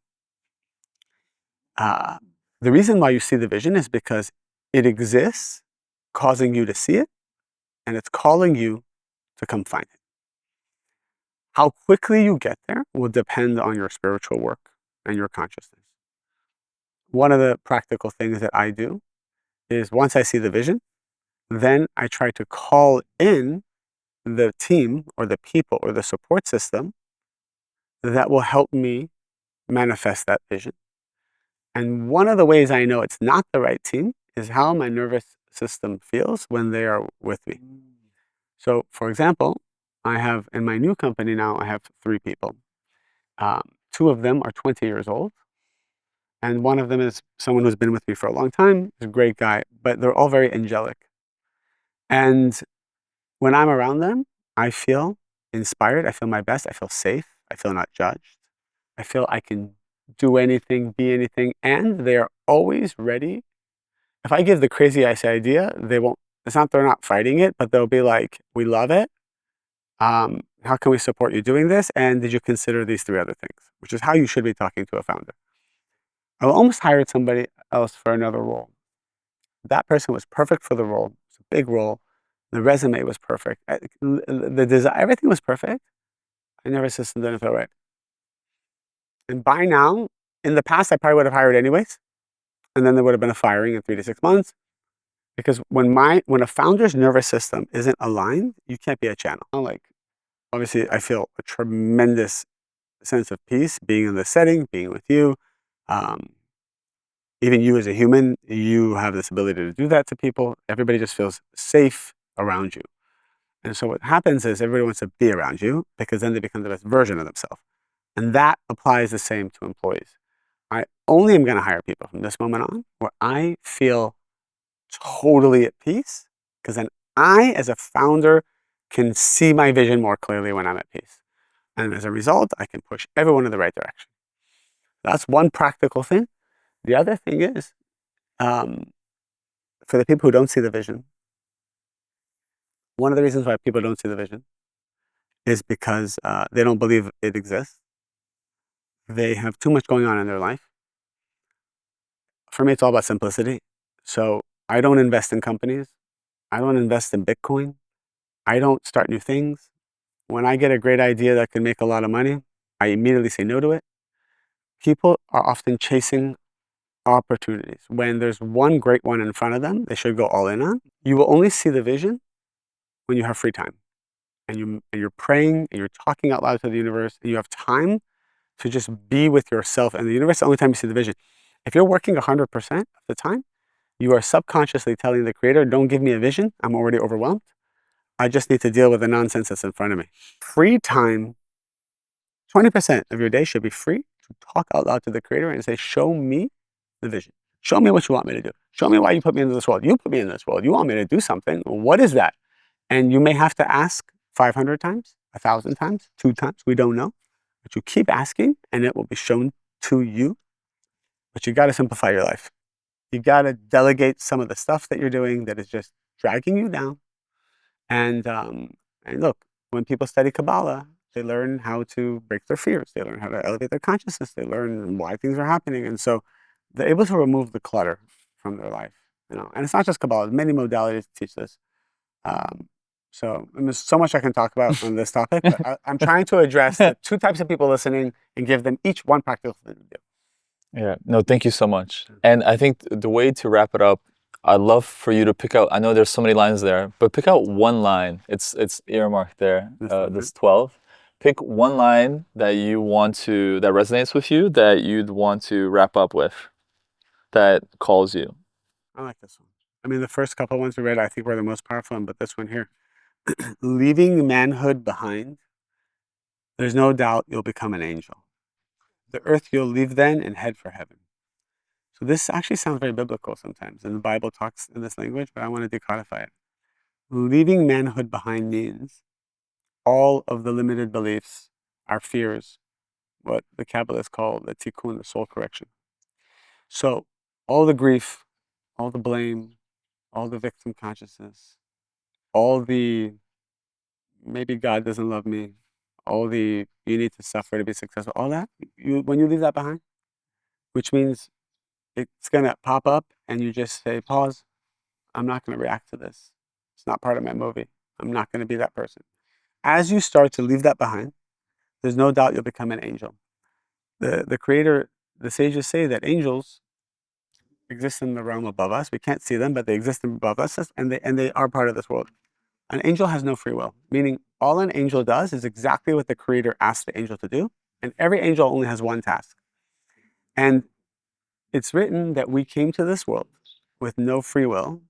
the reason why you see the vision is because it exists, causing you to see it, and it's calling you to come find it. How quickly you get there will depend on your spiritual work and your consciousness. One of the practical things that I do is, once I see the vision, then I try to call in the team or the people or the support system that will help me manifest that vision. And one of the ways I know it's not the right team is how my nervous system feels when they are with me. So, for example, I have in my new company now, I have 3 people. 2 of them are 20 years old, and one of them is someone who's been with me for a long time. He's a great guy, but they're all very angelic. And when I'm around them, I feel inspired. I feel my best. I feel safe. I feel not judged. I feel I can do anything, be anything, and they are always ready. If I give the crazy ass idea, they won't. It's not they're not fighting it, but they'll be like, "We love it. How can we support you doing this? And did you consider these 3 other things?" Which is how you should be talking to a founder. I almost hired somebody else for another role. That person was perfect for the role. It's a big role. The resume was perfect. The design, everything was perfect. I nervous system didn't feel right. And by now, in the past, I probably would have hired anyways. And then there would have been a firing in 3 to 6 months. Because when a founder's nervous system isn't aligned, you can't be a channel. Like, obviously, I feel a tremendous sense of peace being in this setting, being with you. Even you as a human, you have this ability to do that to people. Everybody just feels safe around you. And so what happens is everybody wants to be around you, because then they become the best version of themselves. And that applies the same to employees. I only am going to hire people from this moment on where I feel totally at peace, because then I, as a founder, can see my vision more clearly when I'm at peace. And as a result, I can push everyone in the right direction. That's one practical thing. The other thing is, for the people who don't see the vision, one of the reasons why people don't see the vision is because they don't believe it exists. They have too much going on in their life. For me, it's all about simplicity. So I don't invest in companies. I don't invest in Bitcoin. I don't start new things. When I get a great idea that can make a lot of money, I immediately say no to it. People are often chasing opportunities. When there's one great one in front of them, they should go all in on. You will only see the vision when you have free time, and you're praying and you're talking out loud to the universe, and you have time to just be with yourself and the universe. The only time you see the vision. If you're working 100% of the time, you are subconsciously telling the Creator, "Don't give me a vision. I'm already overwhelmed. I just need to deal with the nonsense that's in front of me." Free time, 20% of your day should be free to talk out loud to the Creator and say, "Show me the vision. Show me what you want me to do. Show me why you put me into this world. You put me in this world. You want me to do something. What is that?" And you may have to ask 500 times, 1,000 times, 2 times. We don't know. But you keep asking and it will be shown to you. But you got to simplify your life. You got to delegate some of the stuff that you're doing that is just dragging you down. And look, when people study Kabbalah, they learn how to break their fears. They learn how to elevate their consciousness. They learn why things are happening. And so they're able to remove the clutter from their life. And it's not just Kabbalah. Many modalities teach this. So there's so much I can talk about on this topic, but I'm trying to address the two types of people listening and give them each one practical thing to do. Yeah, no, thank you so much. And I think the way to wrap it up, I'd love for you to pick out, I know there's so many lines there, but pick out one line. It's earmarked there, this 12. Pick one line that that resonates with you, that you'd want to wrap up with, that calls you. I like this one. I mean, the first couple ones we read, I think were the most powerful one, but this one here, leaving manhood behind, there's no doubt you'll become an angel. The earth you'll leave then and head for heaven. So this actually sounds very biblical sometimes, and the Bible talks in this language, but I want to decodify it. Leaving manhood behind means all of the limited beliefs, our fears, what the Kabbalists call the tikkun, the soul correction. So all the grief, all the blame, all the victim consciousness, all the maybe God doesn't love me, all the you need to suffer to be successful, all that, when you leave that behind, which means it's going to pop up and you just say, pause, I'm not going to react to this. It's not part of my movie. I'm not going to be that person. As you start to leave that behind, there's no doubt you'll become an angel. The creator, the sages say that angels exist in the realm above us. We can't see them, but they exist above us, and they are part of this world. An angel has no free will, meaning all an angel does is exactly what the creator asked the angel to do, and every angel only has one task. And it's written that we came to this world with no free will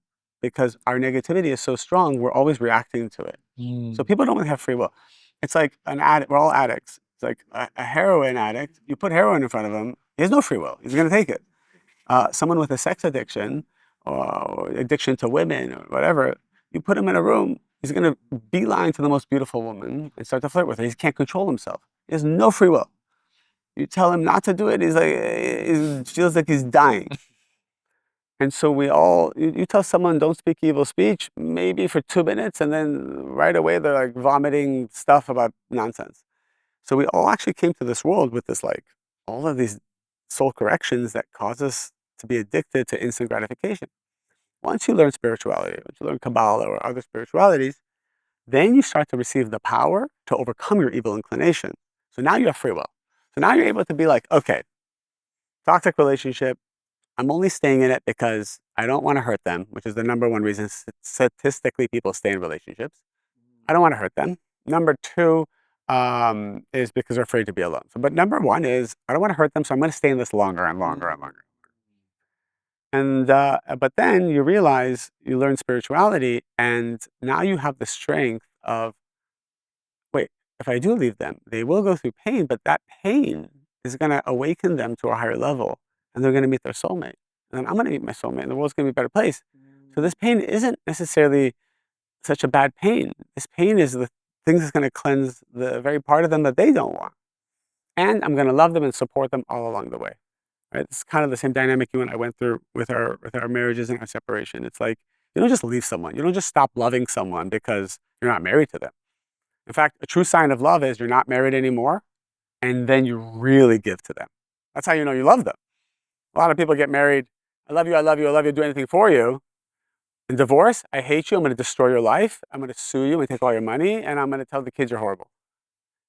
because our negativity is so strong, we're always reacting to it. So people don't really have free will. It's like an addict. We're all addicts. It's like a heroin addict. You put heroin in front of him, he has no free will. He's going to take it. Someone with a sex addiction or addiction to women or whatever, you put him in a room, he's going to beeline to the most beautiful woman and start to flirt with her. He can't control himself. He has no free will. You tell him not to do it, he feels like he's dying. And so you tell someone don't speak evil speech, maybe for 2 minutes, and then right away they're like vomiting stuff about nonsense. So we all actually came to this world with this, like, all of these soul corrections that cause us to be addicted to instant gratification. Once you learn spirituality, once you learn Kabbalah or other spiritualities, then you start to receive the power to overcome your evil inclination. So now you have free will. So now you're able to be like, okay, toxic relationship, I'm only staying in it because I don't want to hurt them, which is the number one reason statistically people stay in relationships. I don't want to hurt them. Number two is because they're afraid to be alone. So, but number one is I don't want to hurt them, so I'm going to stay in this longer and longer and longer. And but then you realize you learn spirituality, and now you have the strength of, wait, if I do leave them, they will go through pain, but that pain is going to awaken them to a higher level, and they're going to meet their soulmate. And then I'm going to meet my soulmate, and the world's going to be a better place. So this pain isn't necessarily such a bad pain. This pain is the thing that's going to cleanse the very part of them that they don't want. And I'm going to love them and support them all along the way. Right? It's kind of the same dynamic you and I went through with our marriages and our separation. It's like you don't just leave someone. You don't just stop loving someone because you're not married to them. In fact, a true sign of love is you're not married anymore, and then you really give to them. That's how you know you love them. A lot of people get married. I love you, I love you, I love you, do anything for you. In divorce, I hate you, I'm going to destroy your life, I'm going to sue you and take all your money, and I'm going to tell the kids you're horrible.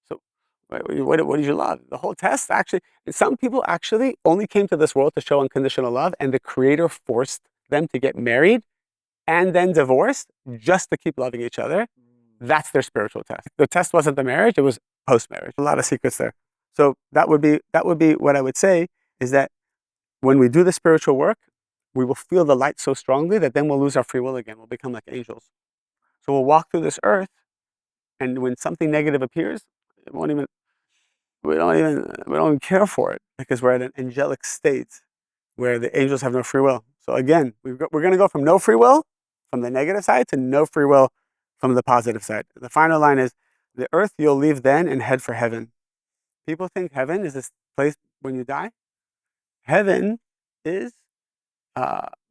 So what did you love? The whole test actually, some people actually only came to this world to show unconditional love, and the creator forced them to get married and then divorced just to keep loving each other. That's their spiritual test. The test wasn't the marriage, it was post-marriage. A lot of secrets there. So that would be what I would say, is that when we do the spiritual work, we will feel the light so strongly that then we'll lose our free will again. We'll become like angels. So we'll walk through this earth, and when something negative appears, we don't even care for it because we're at an angelic state where the angels have no free will. So again, we're going to go from no free will from the negative side to no free will from the positive side. The final line is, the earth you'll leave then and head for heaven. People think heaven is this place when you die. Heaven is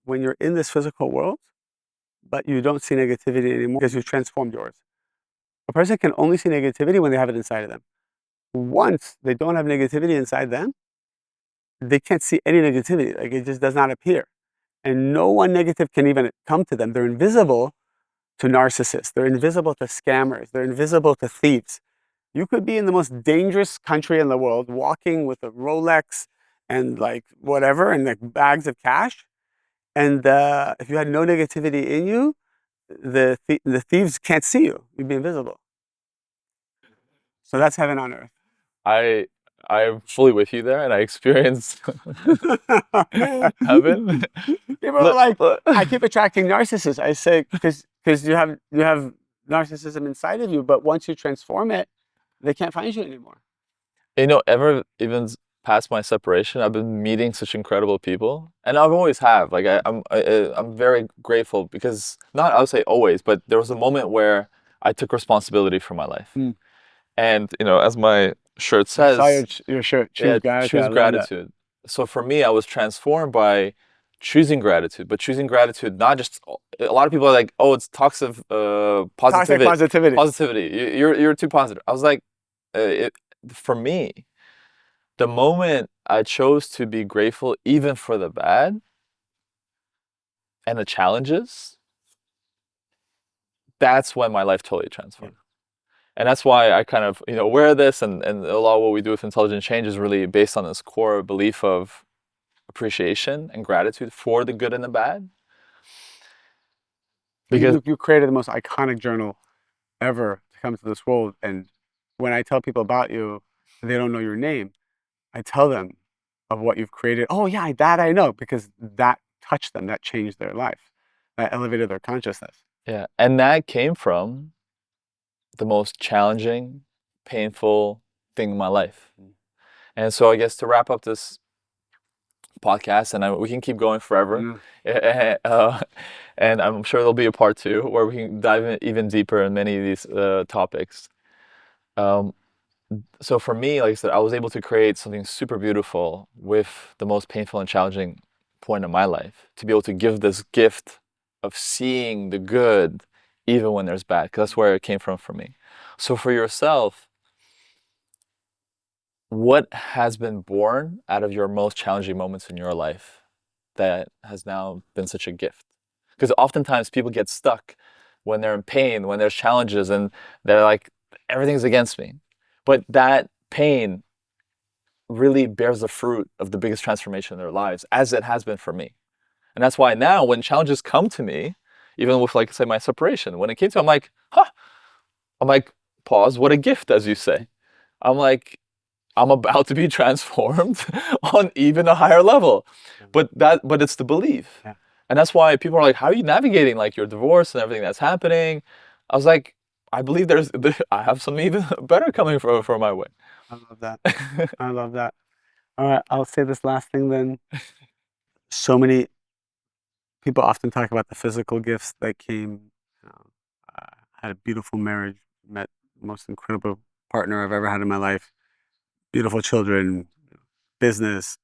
when you're in this physical world, but you don't see negativity anymore because you've transformed yours. A person can only see negativity when they have it inside of them. Once they don't have negativity inside them, they can't see any negativity. Like it just does not appear. And no one negative can even come to them. They're invisible to narcissists. They're invisible to scammers. They're invisible to thieves. You could be in the most dangerous country in the world, walking with a Rolex and like whatever, and like bags of cash. And if you had no negativity in you, the thieves can't see you. You'd be invisible. So that's heaven on earth. I I'm fully with you there, and I experienced heaven. People are Look, like, look. I keep attracting narcissists. I say, because you have narcissism inside of you, but once you transform it, they can't find you anymore. You know, ever even past my separation, I've been meeting such incredible people, and I've always have. Like I'm very grateful because not I would say always, but there was a moment where I took responsibility for my life, Mm. and you know, as my shirt I saw says, your shirt. yeah, Choose gratitude. I choose love that. gratitude. So for me, I was transformed by choosing gratitude, but choosing gratitude not just. A lot of people are like, oh, it's toxic Toxic positivity. positivity. Positivity. You're too positive. I was like, for me, the moment I chose to be grateful, even for the bad and the challenges, that's when my life totally transformed. And that's why I kind of, wear this, and a lot of what we do with intelligent change is really based on this core belief of appreciation and gratitude for the good and the bad. Because You created the most iconic journal ever to come to this world. And when I tell people about you, they don't know your name. I tell them of what you've created. Oh yeah, that I know because that touched them, that changed their life, that elevated their consciousness. yeah, and that came from the most challenging, painful thing in my life. And so I guess to wrap up this podcast, and we can keep going forever. Uh, and I'm sure there'll be a part two where we can dive in even deeper in many of these topics. Um, so for me, like I said, I was able to create something super beautiful with the most painful and challenging point of my life, to be able to give this gift of seeing the good even when there's bad, because that's where it came from for me. So for yourself, what has been born out of your most challenging moments in your life that has now been such a gift? Because oftentimes people get stuck when they're in pain, when there's challenges, and they're like, everything's against me. But that pain really bears the fruit of the biggest transformation in their lives, as it has been for me. And that's why now when challenges come to me, even with, like, say, my separation, when it came to, I'm like, I'm like, pause, what a gift, as you say. I'm like, I'm about to be transformed on even a higher level. But it's the belief. Yeah. And that's why people are like, how are you navigating like your divorce and everything that's happening? I was like, I believe I have something even better coming for my way. I love that. I love that. All right, I'll say this last thing then. So many people often talk about the physical gifts that came. I had a beautiful marriage, met the most incredible partner I've ever had in my life, beautiful children, business,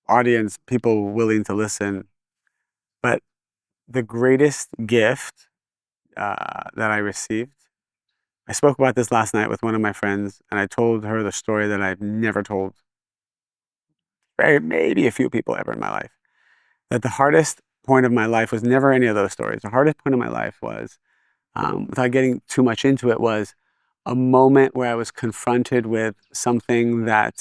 audience, people willing to listen. But the greatest gift that I received, I spoke about this last night with one of my friends, and I told her the story that I've never told maybe a few people ever in my life. That the hardest point of my life was never any of those stories. The hardest point of my life was, without getting too much into it, was a moment where I was confronted with something that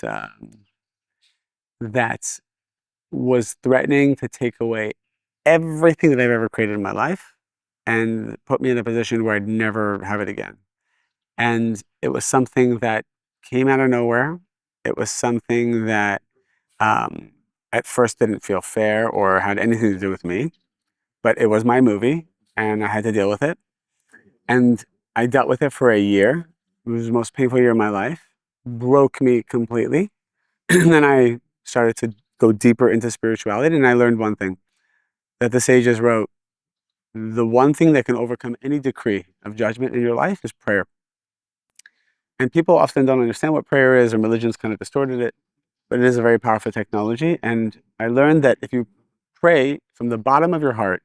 was threatening to take away everything that I've ever created in my life and put me in a position where I'd never have it again. And it was something that came out of nowhere. It was something that um, at first didn't feel fair or had anything to do with me, but it was my movie and I had to deal with it. And I dealt with it for a year. It was the most painful year of my life, broke me completely. And then I started to go deeper into spirituality, and I learned one thing that the sages wrote: the one thing that can overcome any decree of judgment in your life is prayer. And people often don't understand what prayer is, and religion's kind of distorted it, but it is a very powerful technology. And I learned that if you pray from the bottom of your heart,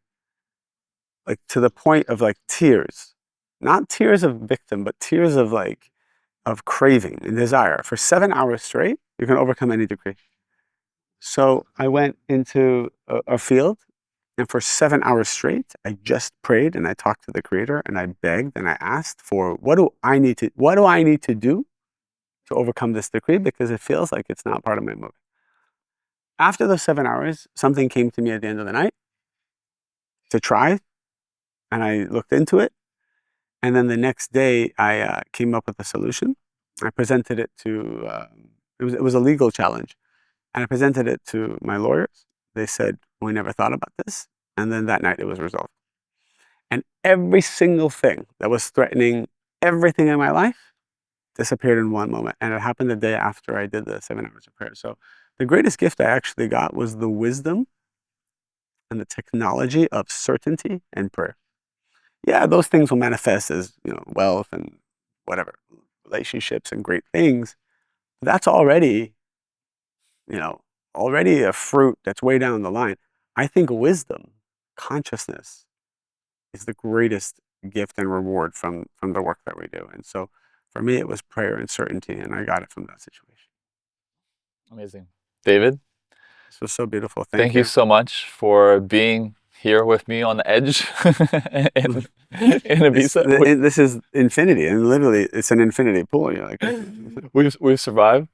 like to the point of like tears, not tears of victim, but tears of like of craving and desire for 7 hours straight, you can overcome any decree. So I went into a field, and for 7 hours straight, I just prayed and I talked to the Creator and I begged and I asked for what do I need to do to overcome this decree, because it feels like it's not part of my movie. After those 7 hours, something came to me at the end of the night to try, and I looked into it. And then the next day, I came up with a solution. I presented it to, it was a legal challenge. And I presented it to my lawyers. They said, we never thought about this. And then that night it was resolved. And every single thing that was threatening everything in my life disappeared in one moment. And it happened the day after I did the 7 hours of prayer. So the greatest gift I actually got was the wisdom and the technology of certainty and prayer. Yeah, those things will manifest as, wealth and whatever, relationships and great things. That's already, already a fruit that's way down the line. I think wisdom, consciousness, is the greatest gift and reward from the work that we do. And so for me, it was prayer and certainty, and I got it from that situation. Amazing. David, This was so beautiful. Thank thank you you. so much for being here with me on the edge in Ibiza. This is infinity, and literally, it's an infinity pool. You're like, We've survived.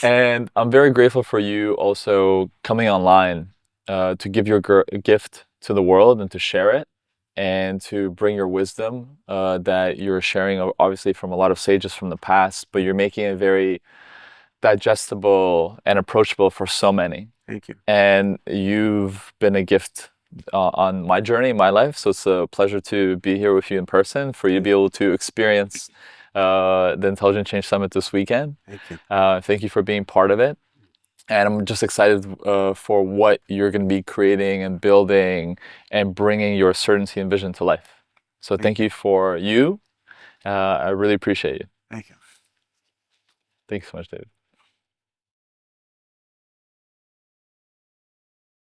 And I'm very grateful for you also coming online to give your gift to the world and to share it and to bring your wisdom that you're sharing, obviously, from a lot of sages from the past, but you're making it very digestible and approachable for so many. thank you. And you've been a gift on my journey, my life. So it's a pleasure to be here with you in person, for you to be able to experience the Intelligent Change Summit this weekend. Thank you. Thank you for being part of it. And I'm just excited for what you're going to be creating and building and bringing your certainty and vision to life. So thank you for you. I really appreciate you. Thank you. Thank you so much, David.